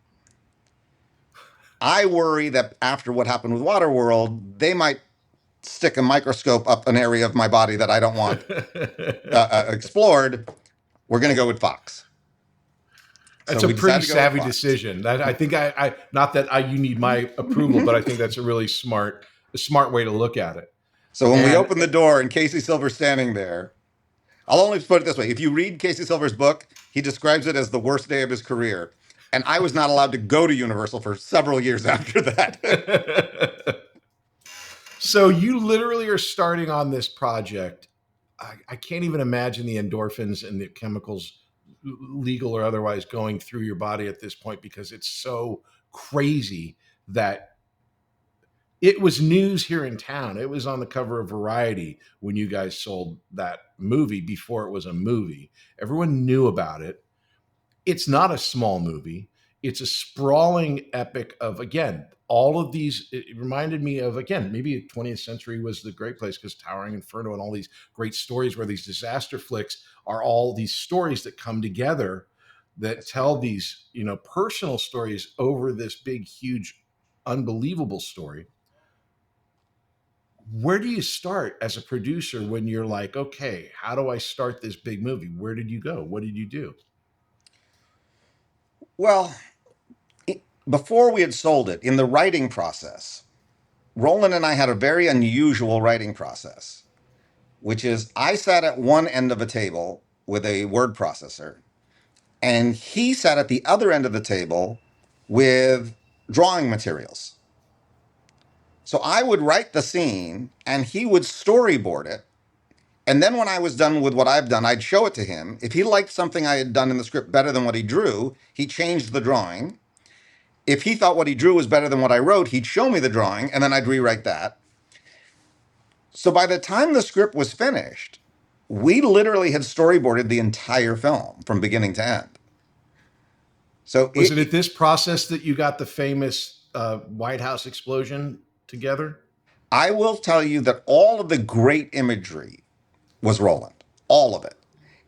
I worry that after what happened with Waterworld, they might stick a microscope up an area of my body that I don't want explored. We're going to go with Fox. That's So a we pretty decided to go with savvy Fox. decision. That I think I not that you need my approval, but I think that's a really smart way to look at it. So when we And opened the door and Casey Silver's standing there, I'll only put it this way. If you read Casey Silver's book, he describes it as the worst day of his career. And I was not allowed to go to Universal for several years after that. So you literally are starting on this project. I can't even imagine the endorphins and the chemicals, legal or otherwise, going through your body at this point, because it's so crazy that it was news here in town. It was on the cover of Variety when you guys sold that movie before it was a movie. Everyone knew about it. It's not a small movie. It's a sprawling epic of, again, all of these. It reminded me of, again, maybe 20th Century was the great place, because Towering Inferno and all these great stories where these disaster flicks are all these stories that come together that tell these, personal stories over this big, huge, unbelievable story. Where do you start as a producer when you're like, okay, how do I start this big movie? Where did you go? What did you do? Well, before we had sold it, in the writing process, Roland and I had a very unusual writing process, which is I sat at one end of a table with a word processor, and he sat at the other end of the table with drawing materials. So I would write the scene and he would storyboard it. And then when I was done with what I've done, I'd show it to him. If he liked something I had done in the script better than what he drew, he changed the drawing. If he thought what he drew was better than what I wrote, he'd show me the drawing and then I'd rewrite that. So by the time the script was finished, we literally had storyboarded the entire film from beginning to end. So Was it at this process that you got the famous White House explosion together? I will tell you that all of the great imagery was Roland, all of it.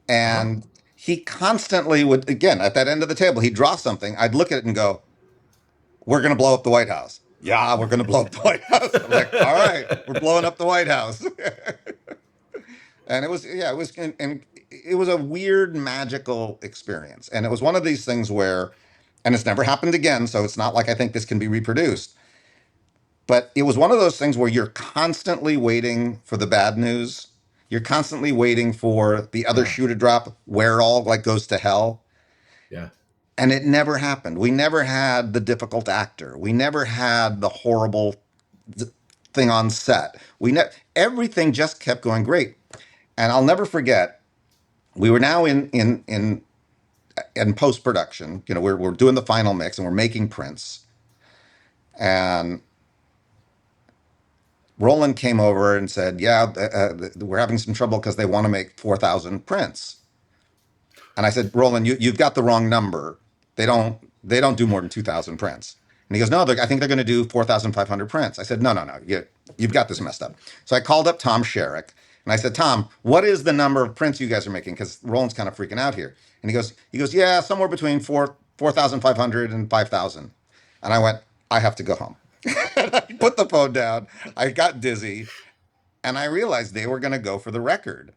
And he constantly would, again, at that end of the table, he'd draw something. I'd look at it and go, we're going to blow up the White House. Yeah, we're going to blow up the White House. I'm like, all right, we're blowing up the White House. And it was, yeah, it was, and it was a weird, magical experience. And it was one of these things where, and it's never happened again, so it's not like I think this can be reproduced. But it was one of those things where you're constantly waiting for the bad news. You're constantly waiting for the other shoe to drop, where it all like goes to hell. Yeah. And it never happened. We never had the difficult actor. We never had the horrible thing on set. Everything just kept going great. And I'll never forget, we were now in post production. We're doing the final mix and we're making prints. And Roland came over and said, "Yeah, we're having some trouble because they want to make 4,000 prints." And I said, "Roland, you've got the wrong number. They don't do more than 2,000 prints." And he goes, "No, I think they're going to do 4,500 prints." I said, "No, you've got this messed up." So I called up Tom Sherrick and I said, "Tom, what is the number of prints you guys are making? Because Roland's kind of freaking out here." And he goes, "Yeah, somewhere between 4,500 and 5,000." And I went, "I have to go home." I put the phone down. I got dizzy, and I realized they were going to go for the record.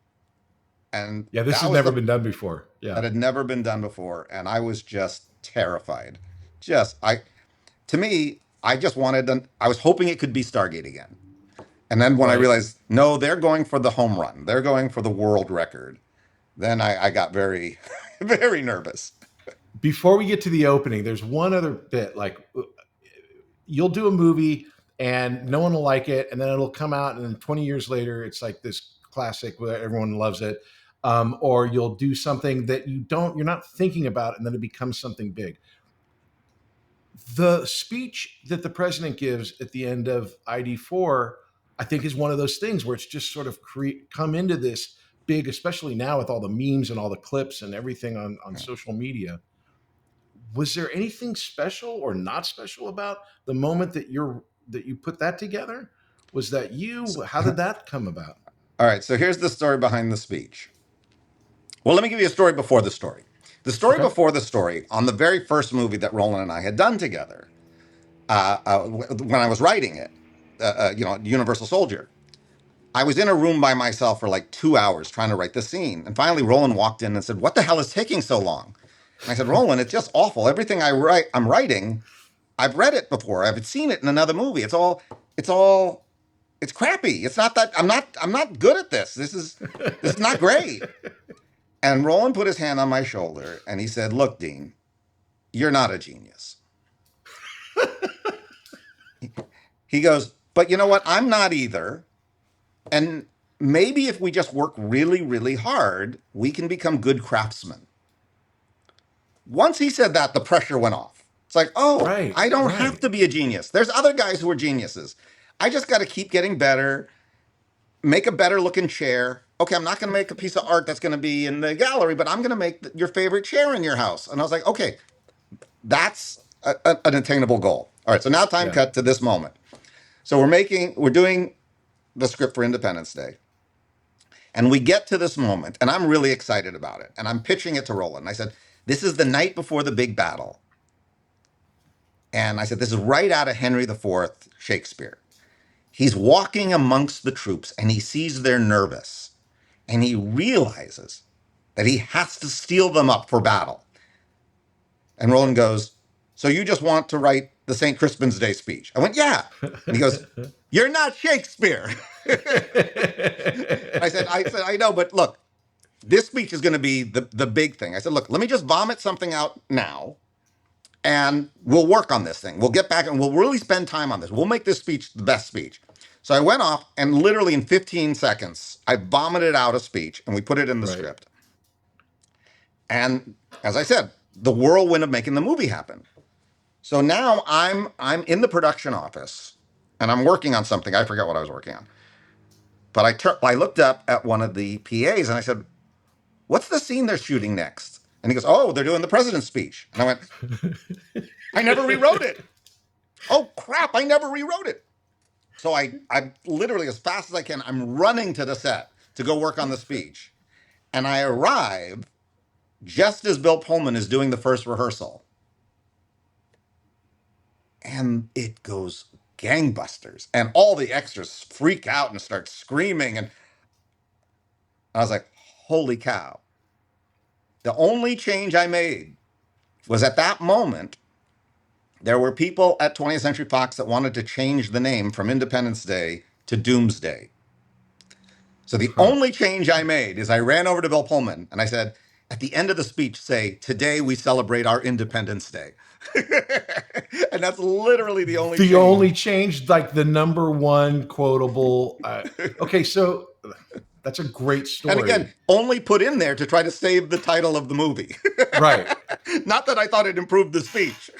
And Yeah, this has never been done before. Yeah. That had never been done before, and I was just terrified. To me, I just I was hoping it could be Stargate again. And then when I realized, no, they're going for the home run. They're going for the world record. Then I got very, very nervous. Before we get to the opening, there's one other bit. Like, you'll do a movie and no one will like it, and then it'll come out, and then 20 years later, it's like this classic where everyone loves it. Or you'll do something that you're not thinking about, and then it becomes something big. The speech that the president gives at the end of ID4, I think is one of those things where it's just sort of come into this big, especially now with all the memes and all the clips and everything on social media. Was there anything special or not special about the moment that you put that together? Was that you? How did that come about? All right, so here's the story behind the speech. Well, let me give you a story before the story. The story Okay. before the story, on the very first movie that Roland and I had done together, when I was writing it, Universal Soldier, I was in a room by myself for like 2 hours trying to write the scene. And finally, Roland walked in and said, "What the hell is taking so long?" And I said, "Roland, it's just awful. Everything I'm writing, I've read it before. I've seen it in another movie. It's crappy. It's not that I'm not good at this. This is not great." And Roland put his hand on my shoulder and he said, "Look, Dean, you're not a genius." He goes, "But you know what? I'm not either. And maybe if we just work really, really hard, we can become good craftsmen." Once he said that, the pressure went off. It's like, oh, Right, I don't have right. to be a genius. There's other guys who are geniuses. I just got to keep getting better, make a better looking chair. Okay, I'm not going to make a piece of art that's going to be in the gallery, but I'm going to make your favorite chair in your house. And I was like, okay, that's an attainable goal. All right, so now time Yeah. cut to this moment. So we're doing the script for Independence Day. And we get to this moment, and I'm really excited about it. And I'm pitching it to Roland. I said, "This is the night before the big battle." And I said, "This is right out of Henry IV, Shakespeare. He's walking amongst the troops and he sees they're nervous. And he realizes that he has to steel them up for battle." And Roland goes, "So you just want to write the St. Crispin's Day speech?" I went, "Yeah." And he goes, "You're not Shakespeare." I said, "I know, but look, this speech is going to be the big thing." I said, "Look, let me just vomit something out now and we'll work on this thing. We'll get back and we'll really spend time on this. We'll make this speech the best speech." So I went off and literally in 15 seconds, I vomited out a speech and we put it in the Right. script. And as I said, the whirlwind of making the movie happen. So now I'm in the production office and I'm working on something. I forget what I was working on. But I looked up at one of the PAs and I said, "What's the scene they're shooting next?" And he goes, "Oh, they're doing the president's speech." And I went, "I never rewrote it. Oh, crap, I never rewrote it." So I literally, as fast as I can, I'm running to the set to go work on the speech. And I arrive just as Bill Pullman is doing the first rehearsal. And it goes gangbusters. And all the extras freak out and start screaming. And I was like, holy cow. The only change I made was at that moment, there were people at 20th Century Fox that wanted to change the name from Independence Day to Doomsday. So the only change I made is I ran over to Bill Pullman and I said, at the end of the speech, say, "Today we celebrate our Independence Day." And that's literally the only The change. only change, like the number one quotable. Okay, so that's a great story. And again, only put in there to try to save the title of the movie. Right. Not that I thought it improved the speech.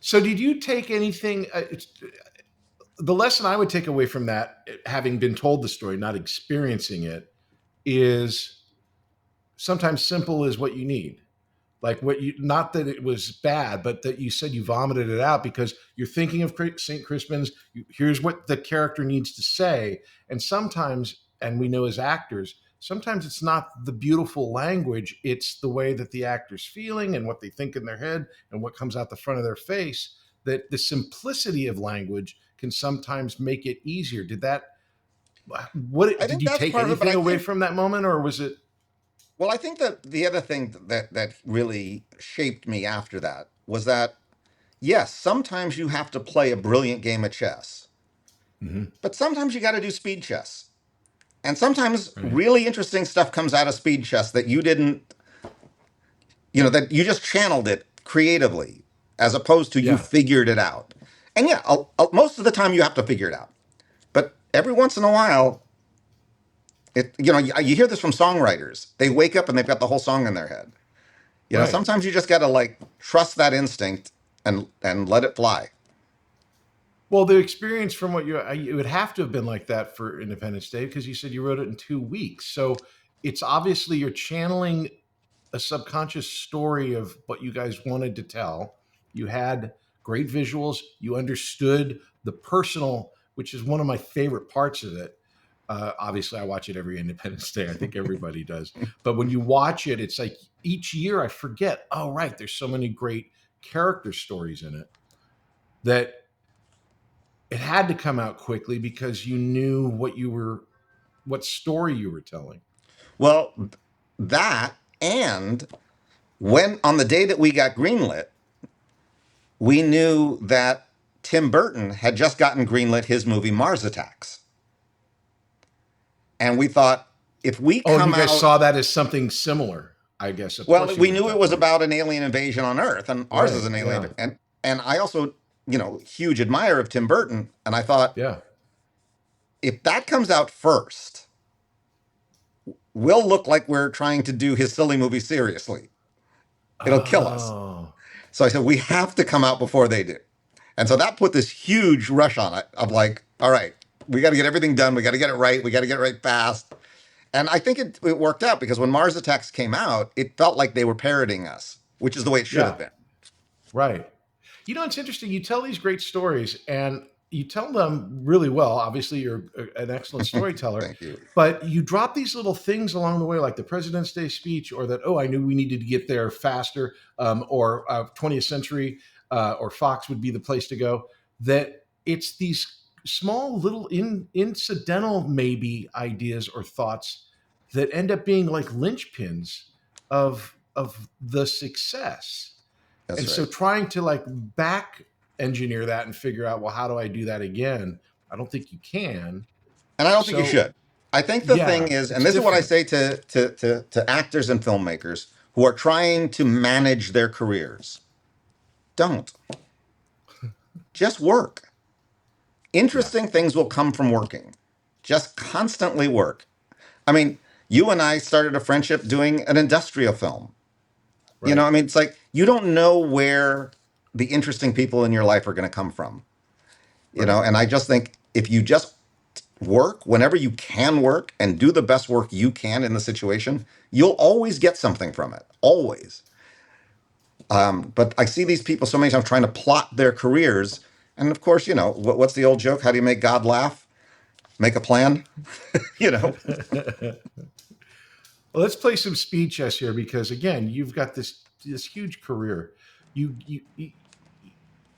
So did you take anything? The lesson I would take away from that, having been told the story, not experiencing it, is sometimes simple is what you need. Like not that it was bad, but that you said you vomited it out because you're thinking of St. Crispin's. Here's what the character needs to say. And sometimes, and we know as actors, sometimes it's not the beautiful language, it's the way that the actor's feeling and what they think in their head and what comes out the front of their face, that the simplicity of language can sometimes make it easier. Did you take anything away from that moment, or was it? Well, I think that the other thing that really shaped me after that was that, yes, sometimes you have to play a brilliant game of chess, but sometimes you got to do speed chess. And sometimes Right. really interesting stuff comes out of speed chess that you didn't, that you just channeled it creatively as opposed to you Yeah. figured it out. And yeah, most of the time you have to figure it out. But every once in a while, you hear this from songwriters. They wake up and they've got the whole song in their head. Right. Sometimes you just got to like trust that instinct and let it fly. Well, the experience from what it would have to have been like that for Independence Day because you said you wrote it in 2 weeks. So it's obviously you're channeling a subconscious story of what you guys wanted to tell. You had great visuals. You understood the personal, which is one of my favorite parts of it. Obviously, I watch it every Independence Day. I think everybody does. But when you watch it, it's like each year I forget, oh, right, there's so many great character stories in it that it had to come out quickly because you knew what story you were telling. Well, that, and when on the day that we got greenlit, we knew that Tim Burton had just gotten greenlit his movie Mars Attacks. And we thought, if we Oh, and you come guys out, saw that as something similar, I guess. Of well, course you we would at knew it that was point. about an alien invasion on Earth, and ours is Right. an Yeah. alien. And I also, huge admirer of Tim Burton. And I thought, Yeah. if that comes out first, we'll look like we're trying to do his silly movie seriously. It'll kill us. Oh. So I said, we have to come out before they do. And so that put this huge rush on it of like, all right, we got to get everything done. We got to get it right. We got to get it right fast. And I think it worked out because when Mars Attacks came out, it felt like they were parroting us, which is the way it should Yeah. have been. Right. You know, it's interesting. You tell these great stories and you tell them really well. Obviously, you're an excellent storyteller, Thank you. but you drop these little things along the way, like the President's Day speech, or that, oh, I knew we needed to get there faster, or 20th Century or Fox would be the place to go. That it's these small, little, incidental, maybe ideas or thoughts that end up being like linchpins of the success. That's And so right. trying to like back engineer that and figure out, well, how do I do that again? I don't think you can. And I don't think you So should. I think the thing yeah, is, and it's this is what I different. say to actors and filmmakers who are trying to manage their careers, don't. Just work. Yeah. Interesting things will come from working. Just constantly work. I mean, you and I started a friendship doing an industrial film. Right. I mean, it's like you don't know where the interesting people in your life are going to come from. Right. And I just think if you just work whenever you can work and do the best work you can in the situation, you'll always get something from it. Always. But I see these people so many times trying to plot their careers. And of course, what's the old joke? How do you make God laugh? Make a plan, you know? Well, let's play some speed chess here because again, you've got this huge career. You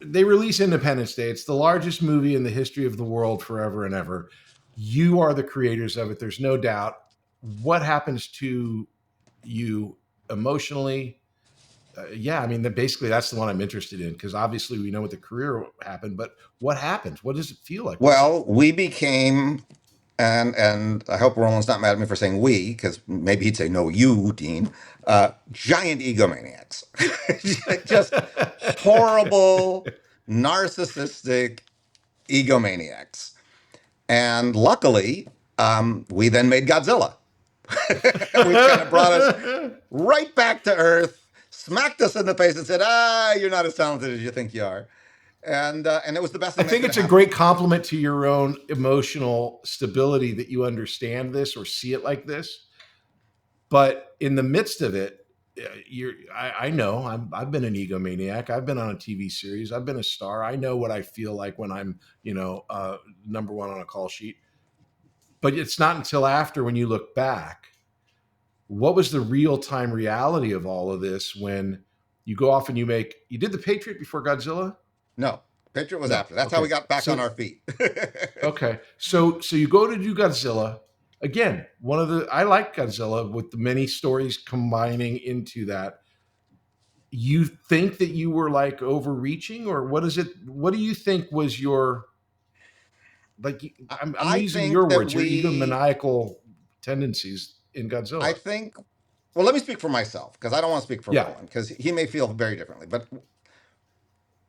they release Independence Day. It's the largest movie in the history of the world forever and ever. You are the creators of it. There's no doubt. What happens to you emotionally? Yeah, I mean, basically, that's the one I'm interested in because obviously we know what the career happened, but what happened? What does it feel like? What does it? Well, we became, and I hope Roland's not mad at me for saying we, because maybe he'd say, no, you, Dean, giant egomaniacs. Just horrible, narcissistic egomaniacs. And luckily, we then made Godzilla, which kind of brought us right back to Earth, smacked us in the face, and said, you're not as talented as you think you are. And it was the best I thing that think could have it's a happened. great compliment to your own emotional stability that you understand this or see it like this. But in the midst of it, I know I've been an egomaniac. I've been on a TV series. I've been a star. I know what I feel like when I'm, number one on a call sheet. But it's not until after when you look back, what was the real time reality of all of this when you go off and you did the Patriot before Godzilla? No, Patriot was No. after. That's how we Okay. got back on So our feet. okay. So you go to do Godzilla. Again, I like Godzilla with the many stories combining into that. You think that you were like overreaching, or what do you think was your like I'm I using your think that words, your egomaniacal tendencies in I Godzilla. think, well, let me speak for myself because I don't want to speak for Yeah. Roland because he may feel very differently. But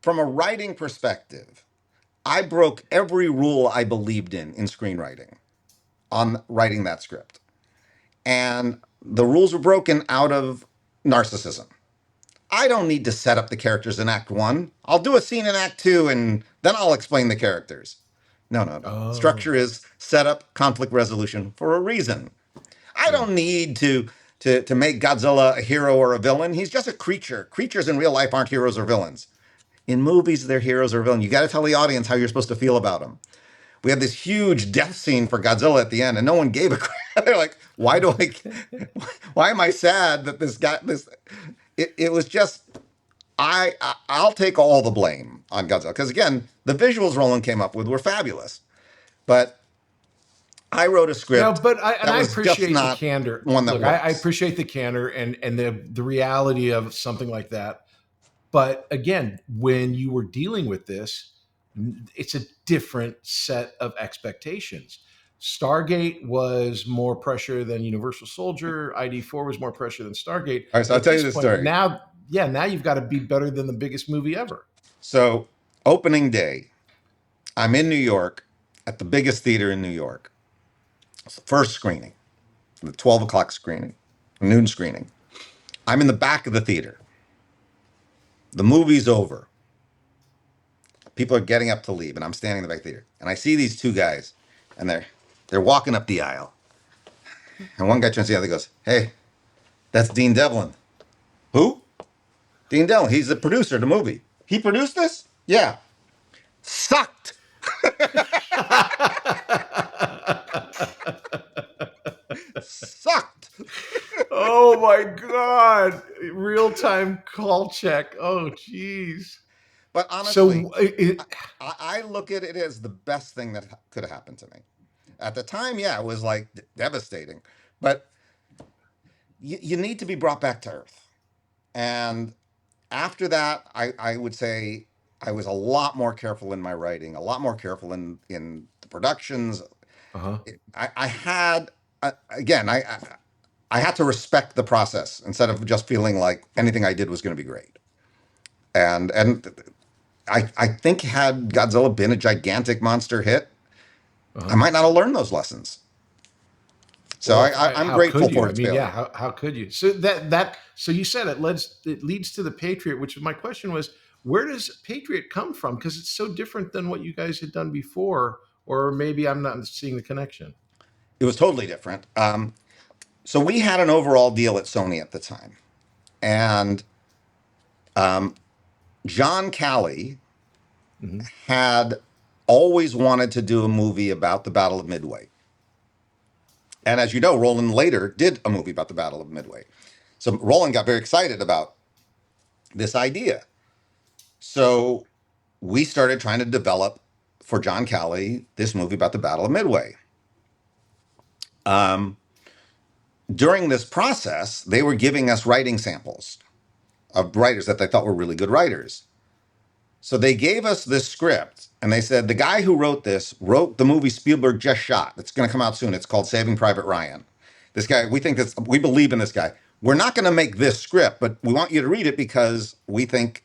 from a writing perspective, I broke every rule I believed in screenwriting on writing that script. And the rules were broken out of narcissism. I don't need to set up the characters in Act One. I'll do a scene in Act Two, and then I'll explain the characters. No, no, no. Oh, Structure is setup, conflict resolution for a reason. I yeah. don't need to make Godzilla a hero or a villain. He's just a creature. Creatures in real life aren't heroes or villains. In movies, they're heroes or villains. You got to tell the audience how you're supposed to feel about them. We had this huge death scene for Godzilla at the end, and no one gave a crap. They're like, why am I sad that this guy, this, it was just, I'll take all the blame on Godzilla. Because again, the visuals Roland came up with were fabulous. But I wrote a No, script but that I was just appreciate the not candor. one that Look, I works. appreciate the candor and the reality of something like that. But again, when you were dealing with this, it's a different set of expectations. Stargate was more pressure than Universal Soldier. ID4 was more pressure than Stargate. All right, so I'll At tell you this the point, story. now, yeah, now you've got to be better than the biggest movie ever. So, opening day, I'm in New York at the biggest theater in New York. It's the first screening, the 12 o'clock screening, noon screening. I'm in the back of the theater. The movie's over. People are getting up to leave, and I'm standing in the back of the theater. And I see these two guys, and they're walking up the aisle. And one guy turns to the other and goes, "Hey, that's Dean Devlin." "Who?" "Dean Devlin. He's the producer of the movie." "He produced this?" "Yeah." "Sucked." Sucked. Oh my God. Real time call check. Oh, geez. But honestly, So, it, I look at it as the best thing that could have happened to me. At the time, yeah, it was like devastating. But you need to be brought back to earth. And after that, I would say I was a lot more careful in my writing, a lot more careful in the productions. uh-huh. I had, again, I had to respect the process instead of just feeling like anything I did was going to be great. And I think had Godzilla been a gigantic monster hit, I Uh-huh. might not have learned those lessons. So Well, I'm how grateful could you? for I its mean, yeah, failure. how could you? So so you said it leads to the Patriot, which my question was, where does Patriot come from? Because it's so different than what you guys had done before, or maybe I'm not seeing the connection. It was totally different. So we had an overall deal at Sony at the time, and John Calley Hmm. had always wanted to do a movie about the Battle of Midway. And as you know, Roland later did a movie about the Battle of Midway. So Roland got very excited about this idea. So we started trying to develop for John Calley this movie about the Battle of Midway. Um, During this process, they were giving us writing samples of writers that they thought were really good writers. So they gave us this script and they said, the guy who wrote this wrote the movie Spielberg just shot. It's going to come out soon. It's called Saving Private Ryan. This guy, we believe in this guy. We're not going to make this script, but we want you to read it because we think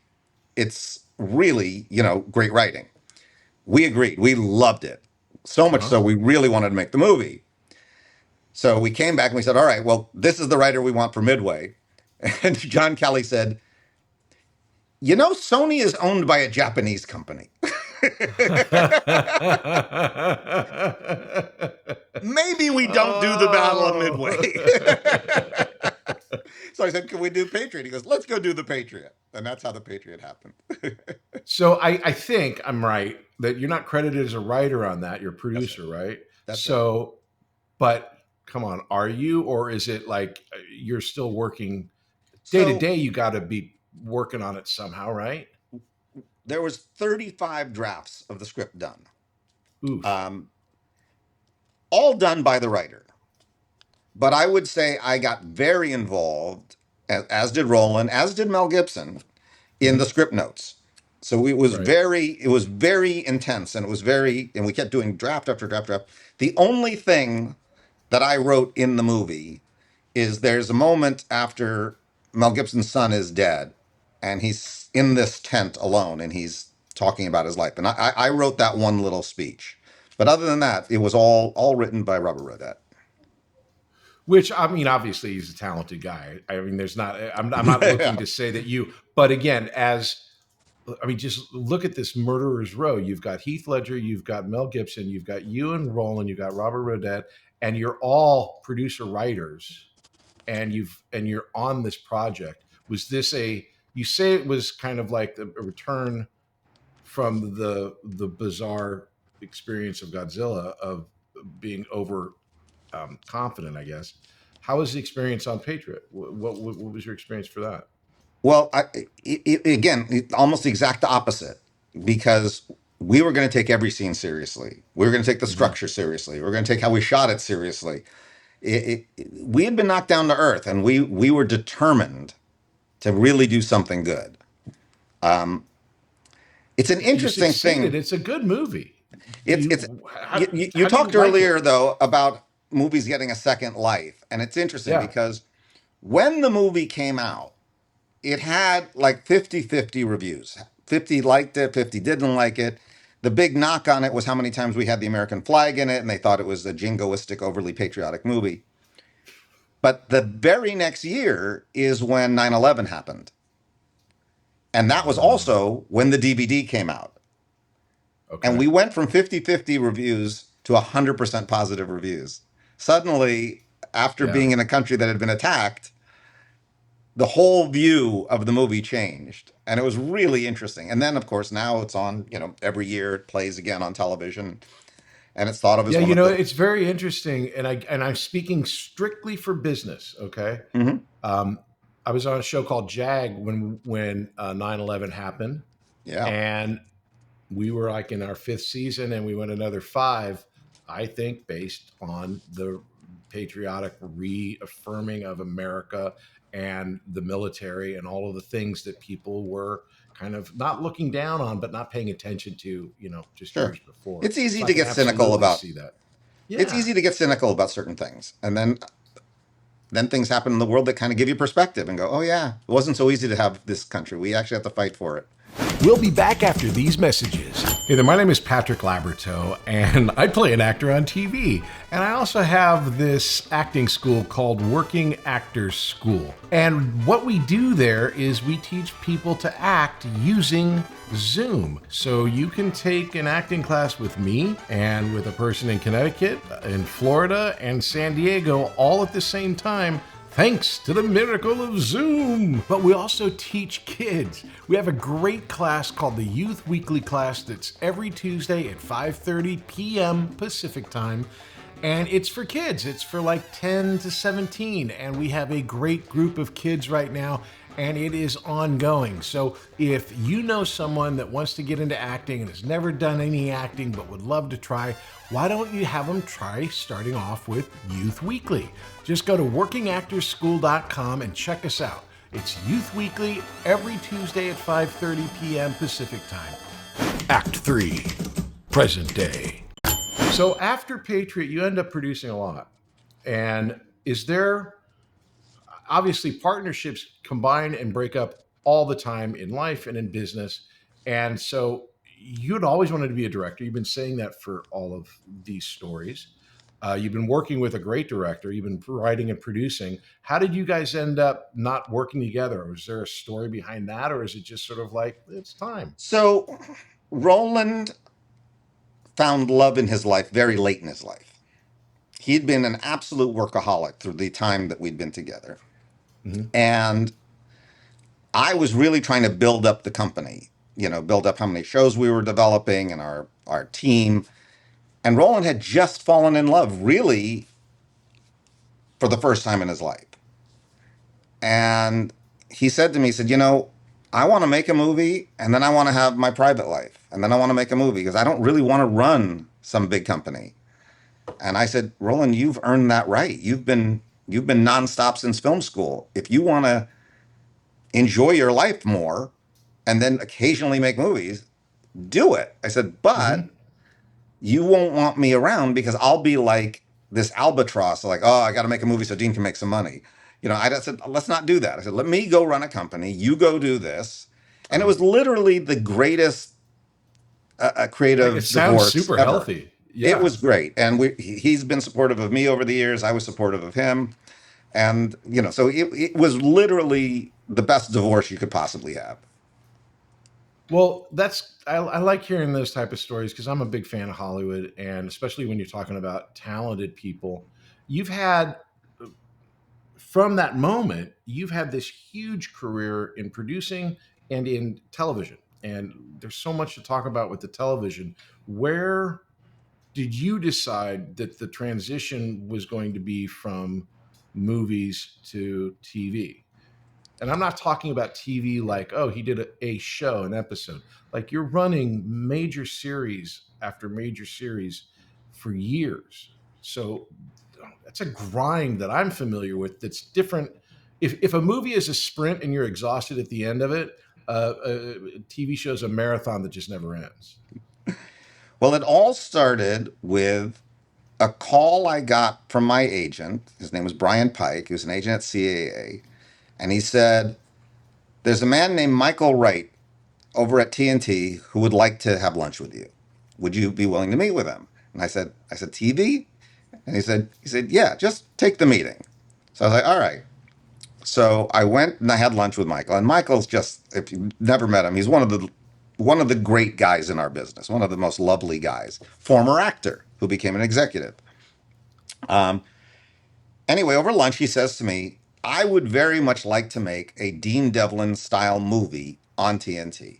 it's really, great writing. We agreed. We loved it. So much Uh-huh. so we really wanted to make the movie. So we came back and we said, all right, well, this is the writer we want for Midway. And John Kelly said, Sony is owned by a Japanese company. Maybe we don't do the Battle of Oh. Midway. So I said, can we do Patriot? He goes, let's go do the Patriot. And that's how the Patriot happened. So I think I'm right that you're not credited as a writer on that. You're a That's right. producer, right? That's right. So, but come on, are you, or is it like you're still working day to So day? You got to be working on it somehow, right? there was 35 drafts of the script done, Oof. um, all done by the writer. But I would say I got very involved, as did Roland, as did Mel Gibson, in the Hmm. script notes. So Right. it was very intense, and and we kept doing draft after draft draft. The only thing that I wrote in the movie is there's a moment after Mel Gibson's son is dead, and he's in this tent alone, and he's talking about his life, and I wrote that one little speech. But other than that, it was all written by Robert Rodat. Which, I mean, obviously he's a talented guy. I mean, there's not. I'm not looking Yeah. to say that you. But again, I mean, just look at this murderer's row. You've got Heath Ledger, you've got Mel Gibson, you've got you and Roland, you've got Robert Rodet, and you're all producer writers, and you're on this project. Was this a? You say it was kind of like a return from the bizarre experience of Godzilla of being over confident, I guess. How was the experience on Patriot? What was your experience for that? Well, almost the exact opposite, because we were going to take every scene seriously. We were going to take the Mm-hmm. structure seriously. We were going to take how we shot it seriously. We had been knocked down to earth, and we were determined to really do something good. It's an You interesting succeeded. thing. It's a good movie. It's you How do you talked like it? earlier though about movies getting a second life, and it's interesting Yeah. because when the movie came out, it had like 50-50 reviews. 50 liked it, 50 didn't like it. The big knock on it was how many times we had the American flag in it, and they thought it was a jingoistic, overly patriotic movie. But the very next year is when 9/11 happened. And that was also when the DVD came out. And Okay. we went from 50-50 reviews to 100% positive reviews. Suddenly, after Yeah. being in a country that had been attacked, the whole view of the movie changed. And it was really interesting. And then, of course, now it's on, every year it plays again on television. And it's thought of as Yeah, one of the. it's very interesting, and I'm speaking strictly for business. Okay, Mhm. um, I was on a show called Jag when 9/11 happened, Yeah, and we were like in our fifth season, and we went another five. I think based on the patriotic reaffirming of America and the military and all of the things that people were kind of not looking down on, but not paying attention to, just sure. years before. It's easy So I to can get cynical absolutely about. see that. It's Yeah. easy to get cynical about certain things. And then things happen in the world that kind of give you perspective and go, oh, yeah, it wasn't so easy to have this country. We actually have to fight for it. We'll be back after these messages. Hey there, my name is Patrick Labyorteaux, and I play an actor on TV. And I also have this acting school called Working Actors School. And what we do there is we teach people to act using Zoom. So you can take an acting class with me and with a person in Connecticut, in Florida, and San Diego all at the same time, thanks to the miracle of Zoom. But we also teach kids. We have a great class called the Youth Weekly class that's every Tuesday at 5:30 p.m. Pacific time. And it's for kids. It's for like 10 to 17. And we have a great group of kids right now, and it is ongoing. So if you know someone that wants to get into acting and has never done any acting but would love to try, why don't you have them try starting off with Youth Weekly? Just go to workingactorsschool.com and check us out. It's Youth Weekly every Tuesday at 5:30 p.m. Pacific time. Act 3, present day. So after Patriot, you end up producing a lot. And is there obviously partnerships combine and break up all the time in life and in business? And so you'd always wanted to be a director. You've been saying that for all of these stories. You've been working with a great director. You've been writing and producing. How did you guys end up not working together? Was there a story behind that, or is it just sort of like it's time? So Roland found love in his life very late in his life. He'd been an absolute workaholic through the time that we'd been together. Mm-hmm. And I was really trying to build up the company, build up how many shows we were developing and our team. And Roland had just fallen in love, really, for the first time in his life. And he said to me, he said, I want to make a movie, and then I want to have my private life. And then I want to make a movie because I don't really want to run some big company. And I said, Roland, you've earned that right. You've been nonstop since film school. If you want to enjoy your life more and then occasionally make movies, do it. I said, but Mm-hmm. you won't want me around because I'll be like this albatross, like, oh, I got to make a movie so Dean can make some money. I said, let's not do that. I said, let me go run a company. You go do this. And it was literally the greatest It creative sounds divorce super ever. healthy. It Yeah. was great. And he's been supportive of me over the years. I was supportive of him. And, so it was literally the best divorce you could possibly have. Well, I like hearing those type of stories because I'm a big fan of Hollywood, and especially when you're talking about talented people. You've had from that moment, you've had this huge career in producing and in television, and there's so much to talk about with the television. Where did you decide that the transition was going to be from movies to TV? And I'm not talking about TV like, oh, he did a show, an episode. Like you're running major series after major series for years. So that's a grind that I'm familiar with that's different. If a movie is a sprint and you're exhausted at the end of it, a TV show is a marathon that just never ends. Well, it all started with a call I got from my agent. His name was Brian Pike. He was an agent at CAA. And he said, there's a man named Michael Wright over at TNT who would like to have lunch with you. Would you be willing to meet with him? And I said, TV? And he said, yeah, just take the meeting. So I was like, all right. So I went and I had lunch with Michael. And Michael's just, if you've never met him, he's one of the great guys in our business, one of the most lovely guys, former actor who became an executive. Um, anyway, over lunch, he says to me, I would very much like to make a Dean Devlin style movie on TNT.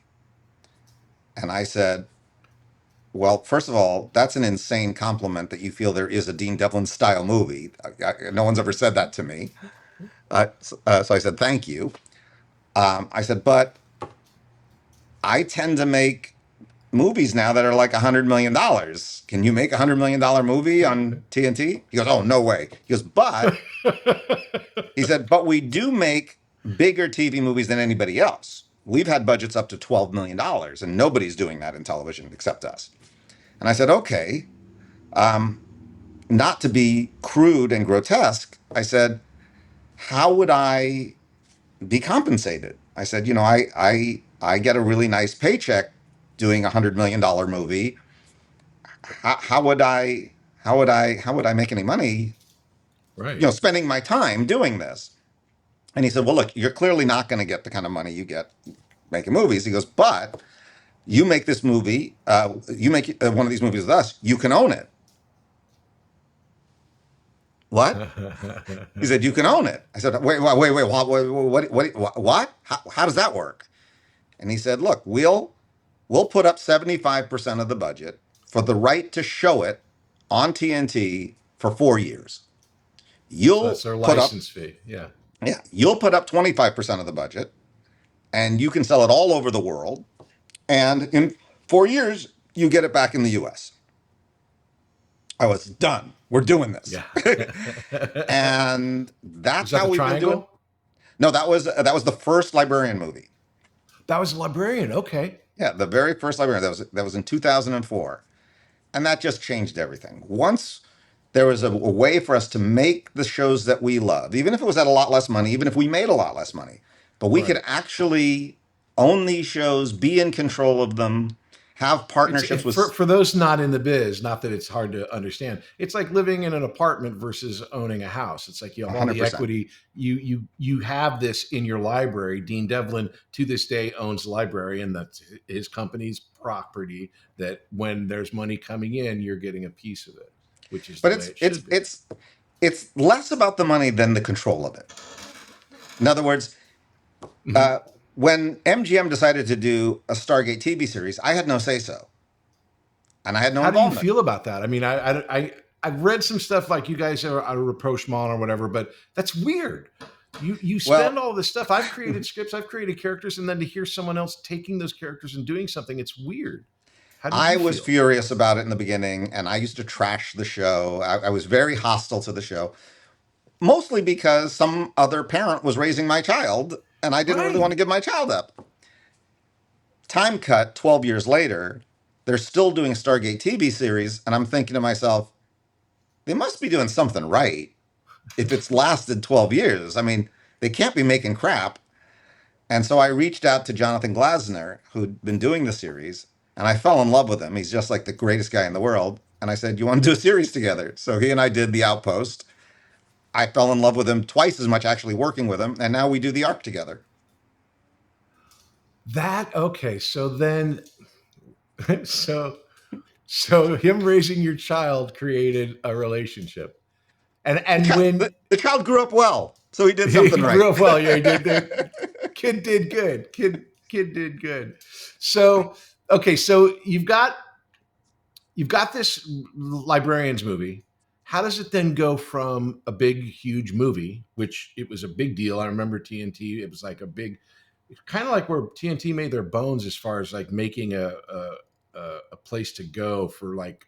And I said, well, first of all, that's an insane compliment that you feel there is a Dean Devlin style movie. No one's ever said that to me. So I said, thank you. I said, but I tend to make movies now that are like $100 million. Can you make $100 million movie on TNT? He goes, oh, no way. He goes, but he said, but we do make bigger TV movies than anybody else. We've had budgets up to $12 million, and nobody's doing that in television except us. And I said, okay, not to be crude and grotesque, I said, how would I be compensated? I said, I get a really nice paycheck doing $100 million movie. How would I make any money, Right. spending my time doing this? And he said, well, look, you're clearly not going to get the kind of money you get making movies. He goes, but you make this movie, you make one of these movies with us, you can own it. What? He said, you can own it. I said, wait, what? How does that work? And he said, look, we'll put up 75% of the budget for the right to show it on TNT for 4 years. So You'll that's their put up, license fee. Yeah. yeah, you'll put up 25% of the budget, and you can sell it all over the world. And in 4 years, you get it back in the US. I was done. We're doing this. Yeah. And Was that's that how the we've been doing. triangle? No, that was the first Librarian movie. That was a librarian. Okay. Yeah, the very first Librarian. That was in 2004. And that just changed everything. Once there was a way for us to make the shows that we love, even if it was at a lot less money, even if we made a lot less money, but we could Right. actually own these shows, be in control of them, have partnerships with. For those not in the biz, not that it's hard to understand. It's like living in an apartment versus owning a house. It's like you have all the 100%. equity. You have this in your library. Dean Devlin to this day owns the library, and that's his company's property. That when there's money coming in, you're getting a piece of it, which is the But way it's it it's should be. it's less about the money than the control of it. In other words, Mhm. uh, when MGM decided to do a Stargate TV series, I had no say so, and I had no How do you involvement. feel about that? I mean, I've read some stuff like you guys are a rapprochement or whatever, but that's weird. You spend Well, all this stuff. I've created scripts, I've created characters, and then to hear someone else taking those characters and doing something, it's weird. How did I you was feel? furious about it in the beginning, and I used to trash the show. I was very hostile to the show, mostly because some other parent was raising my child, and I didn't really want Right. to give my child up. Time cut 12 years later, they're still doing a Stargate TV series, and I'm thinking to myself, they must be doing something right if it's lasted 12 years. I mean, they can't be making crap. And so I reached out to Jonathan Glasner, who'd been doing the series, and I fell in love with him. He's just like the greatest guy in the world. And I said, you want to do a series together? So he and I did The Outpost. I fell in love with him twice as much actually working with him. And now we do The Ark together. Okay. So then, so so him raising your child created a relationship, and when The child grew up well. So he did he something right. grew up well, yeah, he did. The kid did good. Kid did good. So okay, so you've got this librarians movie. How does it then go from a big, huge movie, which it was a big deal? I remember TNT. It was like a big, kind of like where TNT made their bones as far as like making a place to go for like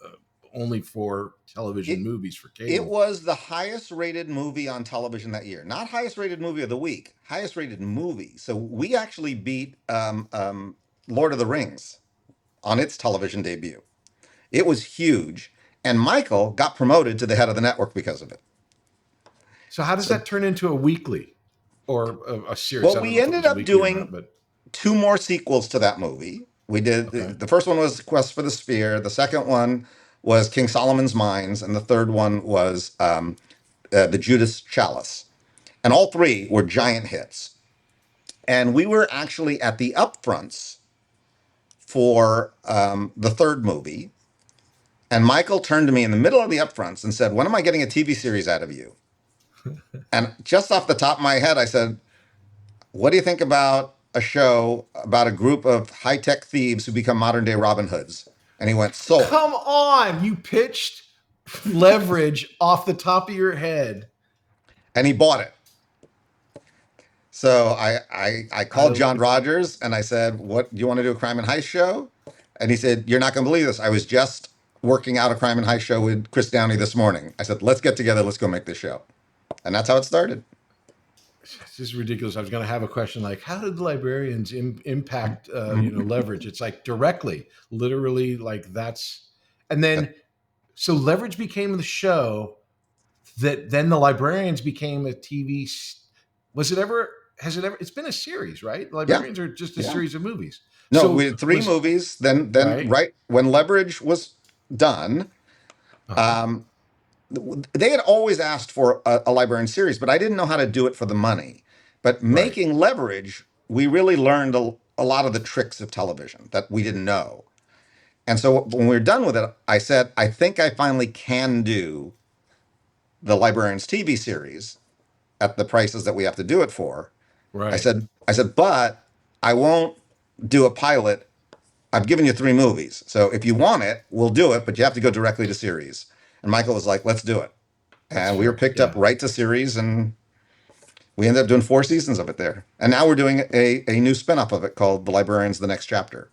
uh, only for television It, movies for it cable. was the highest rated movie on television that year. Not highest rated movie of the week, highest rated movie. So we actually beat Lord of the Rings on its television debut. It was huge. And Michael got promoted to the head of the network because of it. So how does So, that turn into a weekly or a series? well, I don't we know if it ended was up weekly or not, doing but two more sequels to that movie. We did okay. the first one was Quest for the Sphere. The second one was King Solomon's Mines, and the third one was the Judas Chalice. And all three were giant hits. And we were actually at the upfronts for the third movie. And Michael turned to me in the middle of the upfronts and said, "When am I getting a TV series out of you?" And just off the top of my head, I said, "What do you think about a show about a group of high-tech thieves who become modern-day Robin Hoods?" And he went, "Sold." Come on, you pitched leverage off the top of your head. And he bought it. So I called I John Rogers and I said, "What, do you want to do a crime and heist show?" And he said, "You're not going to believe this. I was just working out a crime and heist show with Chris Downey this morning." I said, "Let's get together. Let's go make this show." And that's how it started. This is ridiculous. I was going to have a question like, how did the librarians impact, leverage? It's like directly, literally, like that's, and then so leverage became the show that then the librarians became a TV. Was it ever? Has it ever? It's been a series, right? The Yeah. librarians are just a Yeah. series of movies. No, we So did three was movies. Then right. right when Leverage was done, Uh-huh. um, they had always asked for a librarian series, but I didn't know how to do it for the money. But Right. making Leverage, we really learned a lot of the tricks of television that we didn't know. And so when we were done with it, I said, I think I finally can do the Librarians TV series at the prices that we have to do it for. Right. I said, but I won't do a pilot. I've given you three movies. So if you want it, we'll do it, but you have to go directly to series. And Michael was like, let's do it. That's And we were fair. picked up Yeah. right to series, and we ended up doing 4 seasons of it there. And now we're doing a new spinoff of it called The Librarians: The Next Chapter.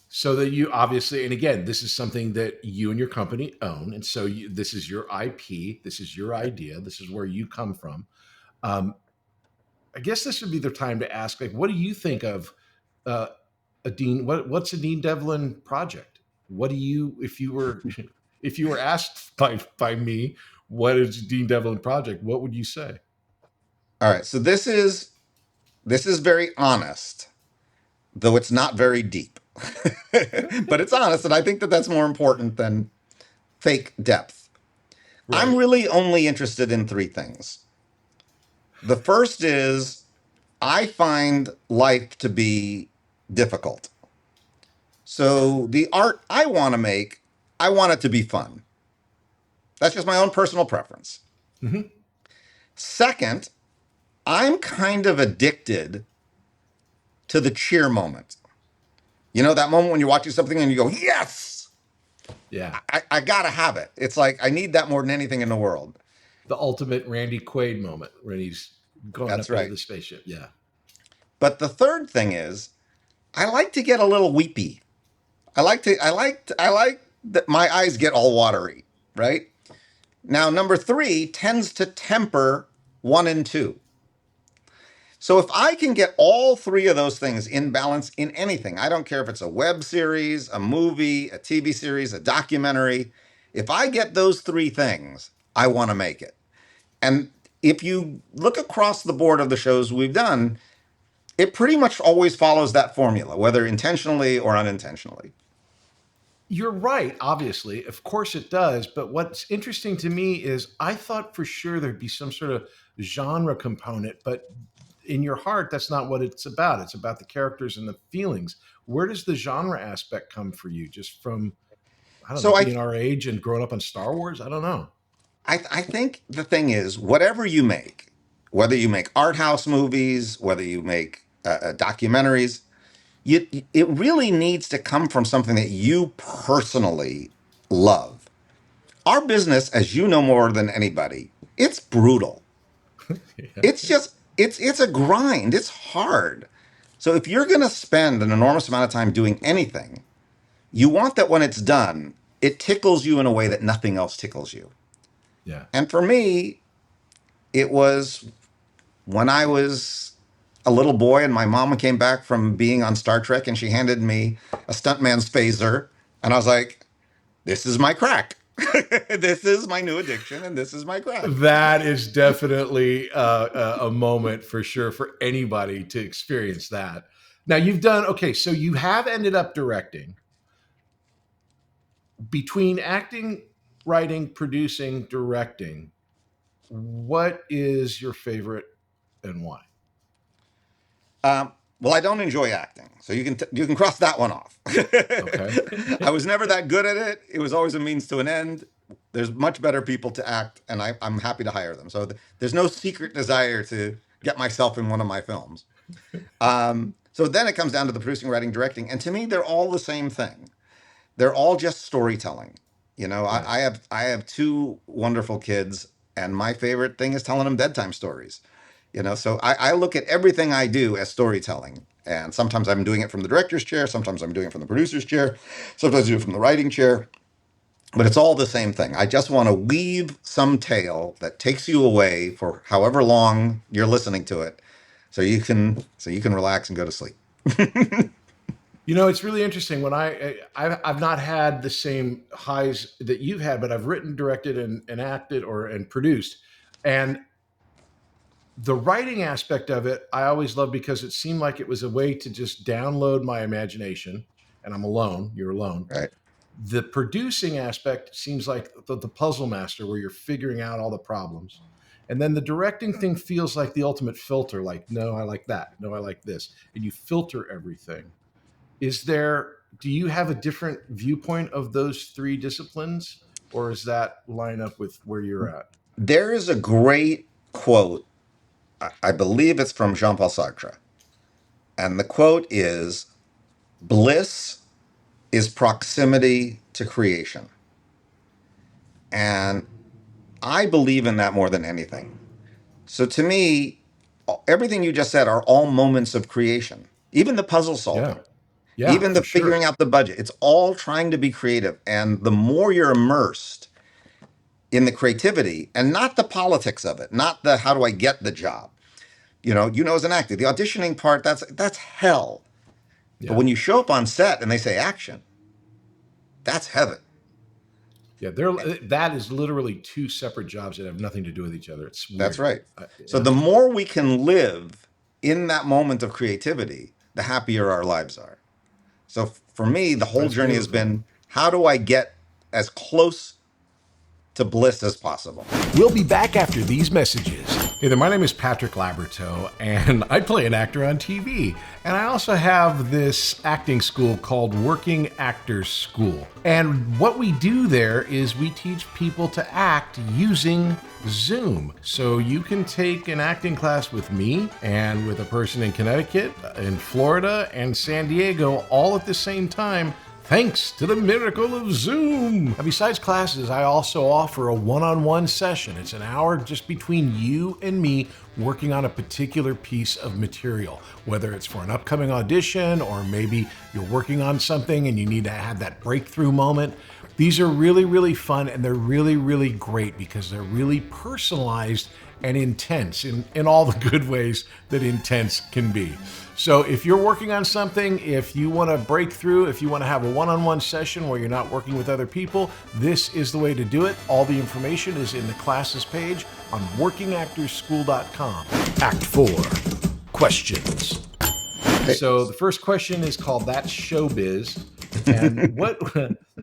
So that you obviously, and again, this is something that you and your company own, and so this is your IP, this is your idea, this is where you come from. Um, I guess this would be the time to ask, like, what do you think of uh, a Dean? What's a Dean Devlin project? What do you, if you were, if you were asked by me, what is a Dean Devlin project? What would you say? All right. So this is very honest, though it's not very deep. But it's honest, and I think that that's more important than fake depth. I'm Right, really only interested in three things. The first is I find life to be difficult. So the art I want to make, I want it to be fun. That's just my own personal preference. hmm Second, I'm kind of addicted to the cheer moment. You know, that moment when you're watching something and you go, yes, yeah, I got to have it. It's like I need that more than anything in the world. the ultimate Randy Quaid moment when he's going That's up into right. the spaceship. Yeah, But the third thing is I like to get a little weepy. I like that my eyes get all watery, right? Now, number three tends to temper one and two. So if I can get all three of those things in balance in anything, I don't care if it's a web series, a movie, a TV series, a documentary, if I get those three things, I want to make it. And if you look across the board of the shows we've done, it pretty much always follows that formula, whether intentionally or unintentionally. You're right, obviously. Of course it does. But what's interesting to me is I thought for sure there'd be some sort of genre component, but in your heart, that's not what it's about. It's about the characters and the feelings. Where does the genre aspect come for you? Just from, I don't know, So being our age and growing up on Star Wars? I don't know. I think the thing is, whatever you make, whether you make art house movies, whether you make documentaries, it really needs to come from something that you personally love. Our business, as you know more than anybody, it's brutal. Yeah. It's just it's a grind. It's hard. So if you're going to spend an enormous amount of time doing anything, you want that when it's done, it tickles you in a way that nothing else tickles you. Yeah. And for me, it was when I was a little boy and my mama came back from being on Star Trek and she handed me a stuntman's phaser. And I was like, this is my crack. This is my new addiction and this is my crack. That is definitely a moment for sure for anybody to experience that. Now you've done, okay, so you have ended up directing. Between acting, writing, producing, directing, what is your favorite and why? Well, I don't enjoy acting, so you can cross that one off. Okay. I was never that good at it. It was always a means to an end. There's much better people to act, and I'm happy to hire them. So there's no secret desire to get myself in one of my films. So then it comes down to the producing, writing, directing, and to me, they're all the same thing. They're all just storytelling. You know, Right. I have two wonderful kids, and my favorite thing is telling them bedtime stories. You know, so I look at everything I do as storytelling. And sometimes I'm doing it from the director's chair, sometimes I'm doing it from the producer's chair, sometimes I do it from the writing chair. But it's all the same thing. I just want to weave some tale that takes you away for however long you're listening to it, so you can relax and go to sleep. You know, it's really interesting. When I've not had the same highs that you've had, but I've written, directed, and acted and produced, and the writing aspect of it, I always loved because it seemed like it was a way to just download my imagination. And I'm alone. You're alone. Right. The producing aspect seems like the puzzle master, where you're figuring out all the problems. And then the directing thing feels like the ultimate filter. Like, no, I like that. No, I like this. And you filter everything. Do you have a different viewpoint of those three disciplines, or is that line up with where you're at? There is a great quote, I believe it's from Jean Paul Sartre. And the quote is, bliss is proximity to creation. And I believe in that more than anything. So to me, everything you just said are all moments of creation. Even the puzzle Yeah. solving, Yeah, even for the sure. figuring out the budget, it's all trying to be creative. And the more you're immersed in the creativity and not the politics of it, not the how do I get the job. As an actor, the auditioning part, that's hell. But Yeah. when you show up on set and they say action, that's heaven. Yeah, that is literally two separate jobs that have nothing to do with each other. It's That's weird. right. So Yeah. the more we can live in that moment of creativity, the happier our lives are. So for me, the whole That's journey has beautiful. been, how do I get as close to bliss as possible? We'll be back after these messages. Hey there, my name is Patrick Labyorteaux, and I play an actor on TV. And I also have this acting school called Working Actors School. And what we do there is we teach people to act using Zoom. So you can take an acting class with me and with a person in Connecticut, in Florida, and San Diego all at the same time, thanks to the miracle of Zoom. Now, besides classes, I also offer a one-on-one session. It's an hour just between you and me working on a particular piece of material, whether it's for an upcoming audition or maybe you're working on something and you need to have that breakthrough moment. These are really, really fun, and they're really, really great because they're really personalized and intense in all the good ways that intense can be. So if you're working on something, if you want to break through, if you want to have a one-on-one session where you're not working with other people, this is the way to do it. All the information is in the classes page on workingactorsschool.com. Act 4, questions. So the first question is called That's Showbiz. And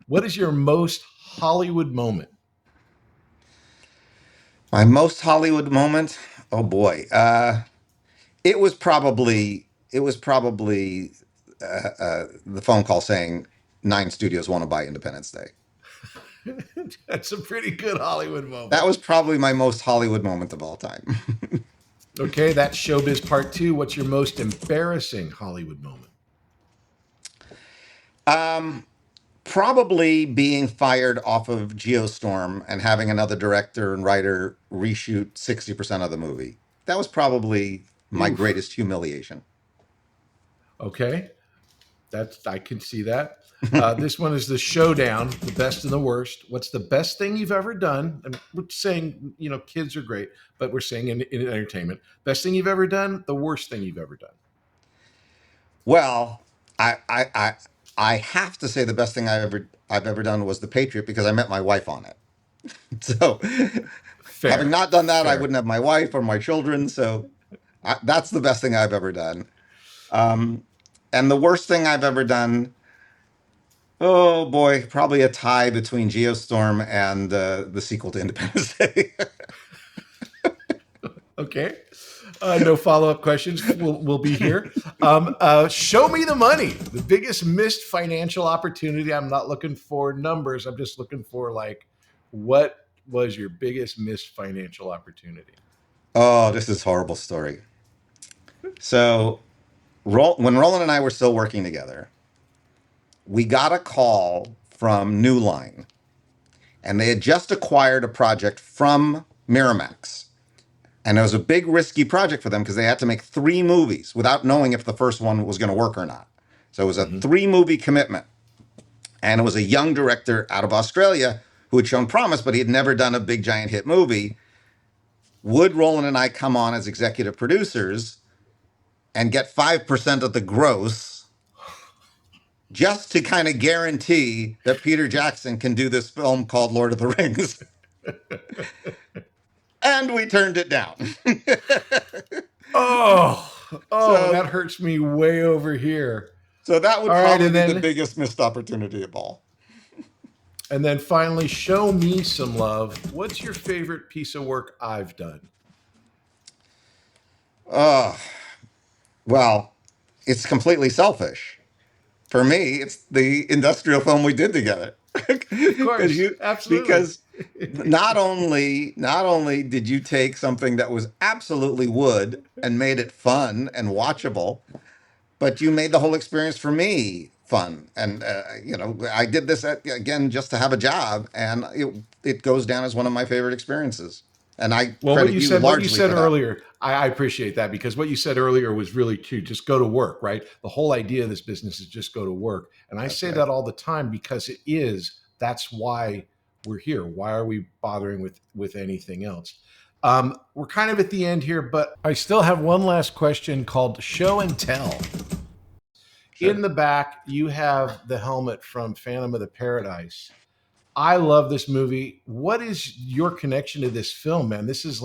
What is your most Hollywood moment? My most Hollywood moment? Oh boy. It was probably the phone call saying 9 studios want to buy Independence Day. That's a pretty good Hollywood moment. That was probably my most Hollywood moment of all time. Okay, that's Showbiz Part 2. What's your most embarrassing Hollywood moment? Probably being fired off of Geostorm and having another director and writer reshoot 60% of the movie. That was probably my Oof. greatest humiliation. Okay, I can see that. This one is the showdown, the best and the worst. What's the best thing you've ever done? And we're saying, kids are great, but we're saying in entertainment, best thing you've ever done, the worst thing you've ever done. Well, I have to say the best thing I've ever done was The Patriot because I met my wife on it. So, having Fair, not done that, I fair. wouldn't have my wife or my children. So, that's the best thing I've ever done. And the worst thing I've ever done, oh boy, probably a tie between Geostorm and the sequel to Independence Day. Okay. No follow-up questions will be here. Show me the money. The biggest missed financial opportunity. I'm not looking for numbers. I'm just looking for what was your biggest missed financial opportunity? Oh, this is a horrible story. So, when Roland and I were still working together, we got a call from New Line, and they had just acquired a project from Miramax. And it was a big, risky project for them because they had to make 3 movies without knowing if the first one was going to work or not. So it was a Mm-hmm. 3-movie commitment. And it was a young director out of Australia who had shown promise, but he had never done a big, giant hit movie. Would Roland and I come on as executive producers and get 5% of the gross just to kind of guarantee that Peter Jackson can do this film called Lord of the Rings? And we turned it down. Oh, so that hurts me way over here. so that would All right, probably and be the then biggest missed opportunity of all. finally, show me some love. What's your favorite piece of work I've done? Well, it's completely selfish. For me, it's the industrial film we did together. Of Because course, you absolutely. because not only did you take something that was absolutely wood and made it fun and watchable, but you made the whole experience for me fun. And I did this again just to have a job, and it goes down as one of my favorite experiences. And I Well, credit you what you largely said for that. earlier, I appreciate that because what you said earlier was really true. Just go to work, right? The whole idea of this business is just go to work. And I That's say right. that all the time because that's why we're here. Why are we bothering with anything else? We're kind of at the end here, but I still have one last question called show and tell. In Sure. the back, you have the helmet from Phantom of the Paradise. I love this movie. What is your connection to this film, man? This is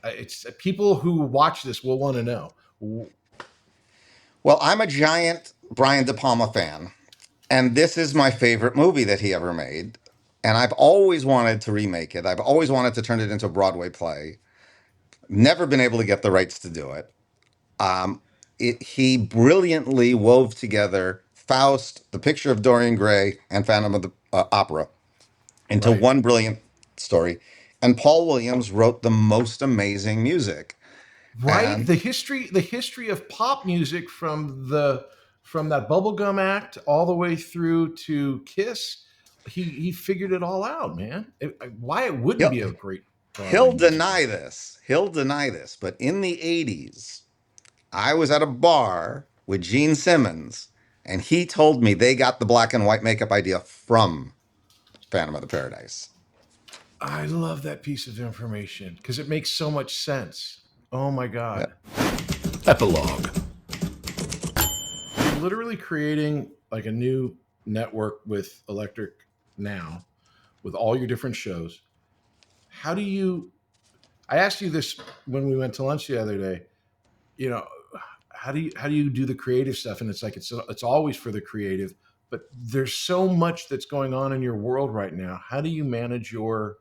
it's people who watch this will want to know. Well, I'm a giant Brian De Palma fan, and this is my favorite movie that he ever made. And I've always wanted to remake it. I've always wanted to turn it into a Broadway play. Never been able to get the rights to do it. Um, he brilliantly wove together Faust, The Picture of Dorian Gray, and Phantom of the Opera into Right. one brilliant story. And Paul Williams wrote the most amazing music. Right? And The history of pop music from that bubblegum act all the way through to Kiss, he figured it all out, man. Why it wouldn't he'll, be a great Broadway he'll musical. deny this. He'll deny this. But in the 80s, I was at a bar with Gene Simmons, and he told me they got the black and white makeup idea from Phantom of the Paradise. I love that piece of information because it makes so much sense. Oh my Yeah. God. Epilogue. You're literally creating like a new network with Electric Now with all your different shows. How do you I asked you this when we went to lunch the other day, you know, how do you do the creative stuff? And it's like it's always for the creative, but there's so much that's going on in your world right now. How do you manage your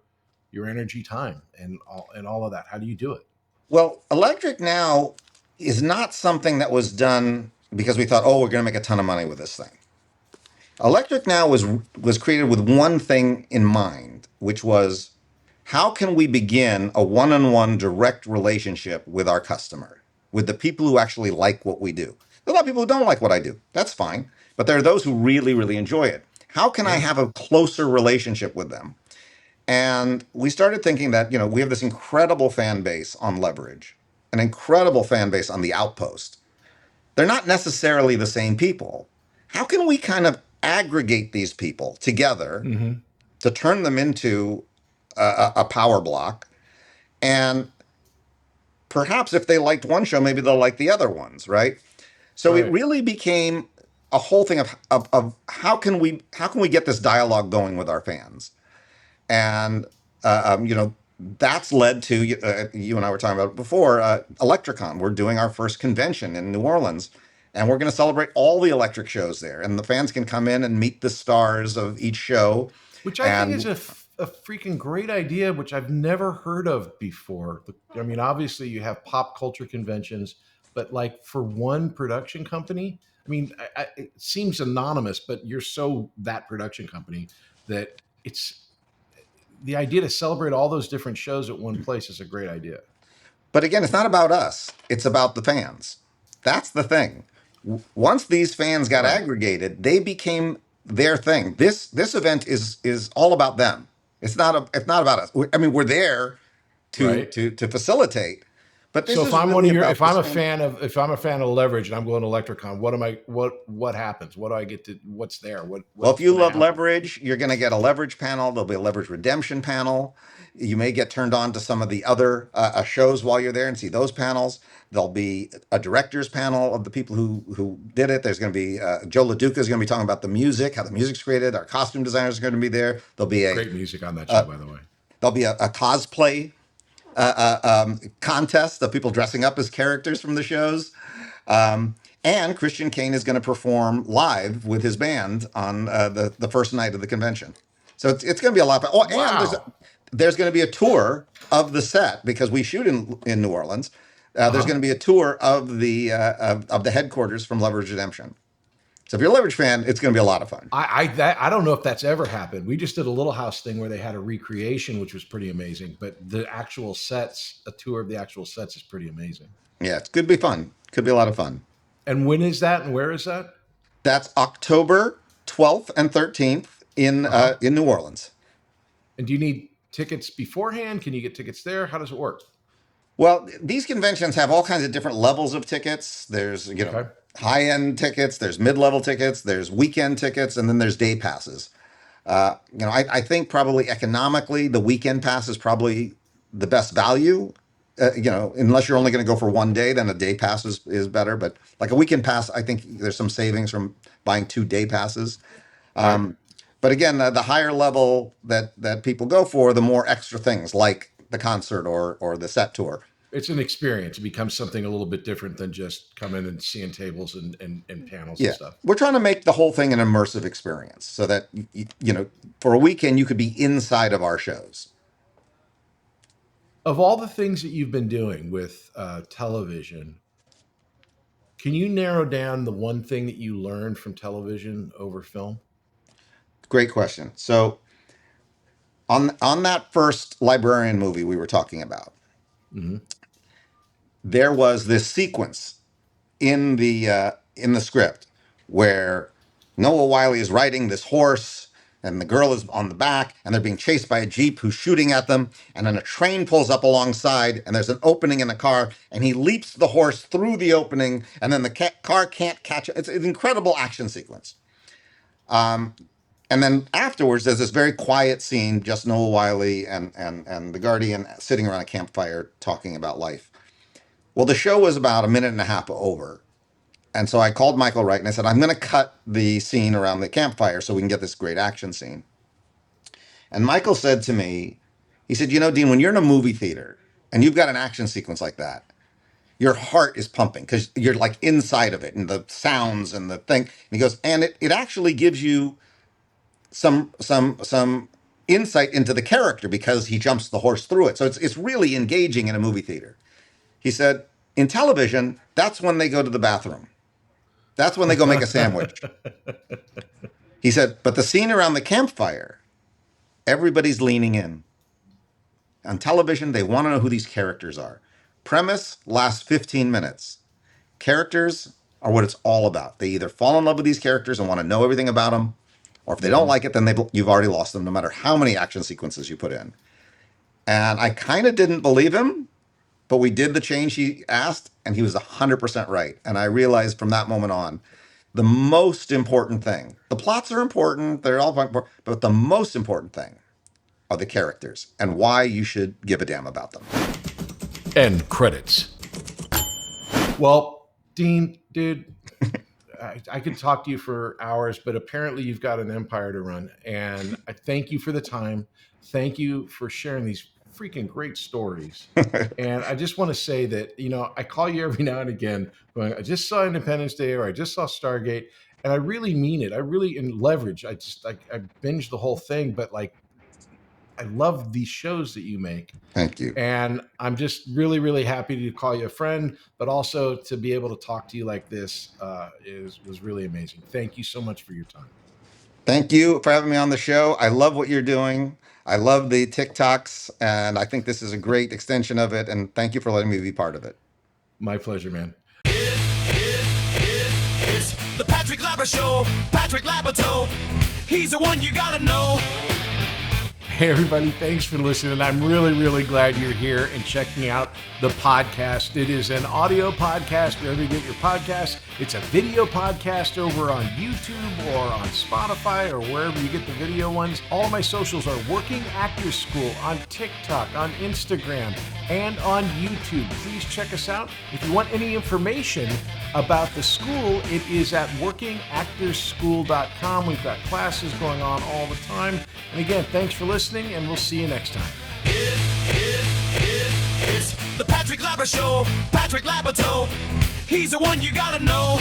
energy, time, and all of that? How do you do it? Well, Electric Now is not something that was done because we thought, oh, we're going to make a ton of money with this thing. Electric Now was created with one thing in mind, which was how can we begin a one-on-one direct relationship with our customer, with the people who actually like what we do. There are a lot of people who don't like what I do. That's fine. But there are those who really, really enjoy it. How can I Yeah. have a closer relationship with them? And we started thinking that, we have this incredible fan base on Leverage, an incredible fan base on the Outpost. They're not necessarily the same people. How can we kind of aggregate these people together Mm-hmm. to turn them into a power block? And perhaps if they liked one show, maybe they'll like the other ones, right? So it Right. really became a whole thing of how can we get this dialogue going with our fans? And that's led to you and I were talking about it before. ElectriCon. We're doing our first convention in New Orleans, and we're going to celebrate all the electric shows there. And the fans can come in and meet the stars of each show. Which I think is And a freaking great idea, which I've never heard of before. I mean, obviously you have pop culture conventions, but like for one production company, I mean, it seems anonymous, but you're so that production company that it's the idea to celebrate all those different shows at one place is a great idea. but again, it's not about us. It's about the fans. That's the thing. Once these fans got Right. aggregated, they became their thing. This event is all about them. It's not about us. I mean, we're there to Right. to to facilitate, but So this if is I'm one really of your, about if the I'm a fan. fan of, if I'm a fan of Leverage and I'm going to ElectriCon, what happens? What do I get to, what's there? Well, if What's you going to love happen? leverage, you're going to get a leverage panel. There'll be a leverage redemption panel. You may get turned on to some of the other shows while you're there and see those panels. There'll be a director's panel of the people who did it. There's going to be Joe LaDuca is going to be talking about the music, how the music's created. Our costume designers are going to be there. Great music on that show, by the way. There'll be a cosplay contest of people dressing up as characters from the shows. And Christian Kane is going to perform live with his band on the first night of the convention. So it's going to be a lot. Oh, and Wow. there's going to be a tour of the set because we shoot in New Orleans. Uh There's huh. going to be a tour of the headquarters from Leverage Redemption. So if you're a Leverage fan, it's going to be a lot of fun. I don't know if that's ever happened. We just did a Little House thing where they had a recreation, which was pretty amazing. But the actual sets, a tour of the actual sets, is pretty amazing. Yeah, it's could be fun. Could be a lot of fun. And when is that? And where is that? That's October 12th and 13th Uh huh. in New Orleans. And do you need tickets beforehand? Can you get tickets there? How does it work? Well, these conventions have all kinds of different levels of tickets. There's, Okay. high end tickets, there's mid level tickets, there's weekend tickets, and then there's day passes. I think probably economically, the weekend pass is probably the best value. Unless you're only going to go for one day, then a day pass is better. But like a weekend pass, I think there's some savings from buying 2 day passes. Right. But again, the higher level that people go for, the more extra things like the concert or the set tour. It's an experience. It becomes something a little bit different than just coming and seeing tables and panels and Yeah, stuff. we're trying to make the whole thing an immersive experience so that for a weekend you could be inside of our shows. Of all the things that you've been doing with television, can you narrow down the one thing that you learned from television over film? Great question. So on that first librarian movie we were talking about, Mm-hmm. there was this sequence in the script where Noah Wiley is riding this horse and the girl is on the back and they're being chased by a jeep who's shooting at them, and then a train pulls up alongside and there's an opening in the car and he leaps the horse through the opening and then the car can't catch it. It's an incredible action sequence. And then afterwards, there's this very quiet scene, just Noah Wiley and the Guardian sitting around a campfire talking about life. Well, the show was about a minute and a half over. And so I called Michael Wright and I said, I'm going to cut the scene around the campfire so we can get this great action scene. And Michael said to me, he said, Dean, when you're in a movie theater and you've got an action sequence like that, your heart is pumping because you're like inside of it and the sounds and the thing. And he goes, and it actually gives you some insight into the character because he jumps the horse through it. So it's really engaging in a movie theater. He said, in television, that's when they go to the bathroom. That's when they go make a sandwich. He said, but the scene around the campfire, everybody's leaning in. On television, they want to know who these characters are. Premise lasts 15 minutes. Characters are what it's all about. They either fall in love with these characters and want to know everything about them, or if they don't like it, then you've already lost them, no matter how many action sequences you put in. And I kind of didn't believe him, but we did the change he asked, and he was 100% right. And I realized from that moment on, the most important thing, the plots are important, they're all important, but the most important thing are the characters and why you should give a damn about them. End credits. Well, Dean, dude, I could talk to you for hours, but apparently you've got an empire to run. And I thank you for the time. Thank you for sharing these freaking great stories. And I just want to say that, you know, I call you every now and again going, I just saw Independence Day or I just saw Stargate. And I really mean it. I really, in Leverage, I binged the whole thing, but like, I love these shows that you make. Thank you. And I'm just really, really happy to call you a friend, but also to be able to talk to you like this was really amazing. Thank you so much for your time. Thank you for having me on the show. I love what you're doing. I love the TikToks, and I think this is a great extension of it. And thank you for letting me be part of it. My pleasure, man. It's the Patrick LabyorSheaux, Patrick Labyorteaux. He's the one you gotta know. Hey, everybody, thanks for listening. I'm really, really glad you're here and checking out the podcast. It is an audio podcast wherever you get your podcasts. It's a video podcast over on YouTube or on Spotify or wherever you get the video ones. All my socials are Working Actors School on TikTok, on Instagram, and on YouTube. Please check us out. If you want any information about the school, it is at workingactorsschool.com. We've got classes going on all the time. And again, thanks for listening, and we'll see you next time. It's the Patrick LabyorSheaux, Patrick Labyorteaux. He's the one you gotta know.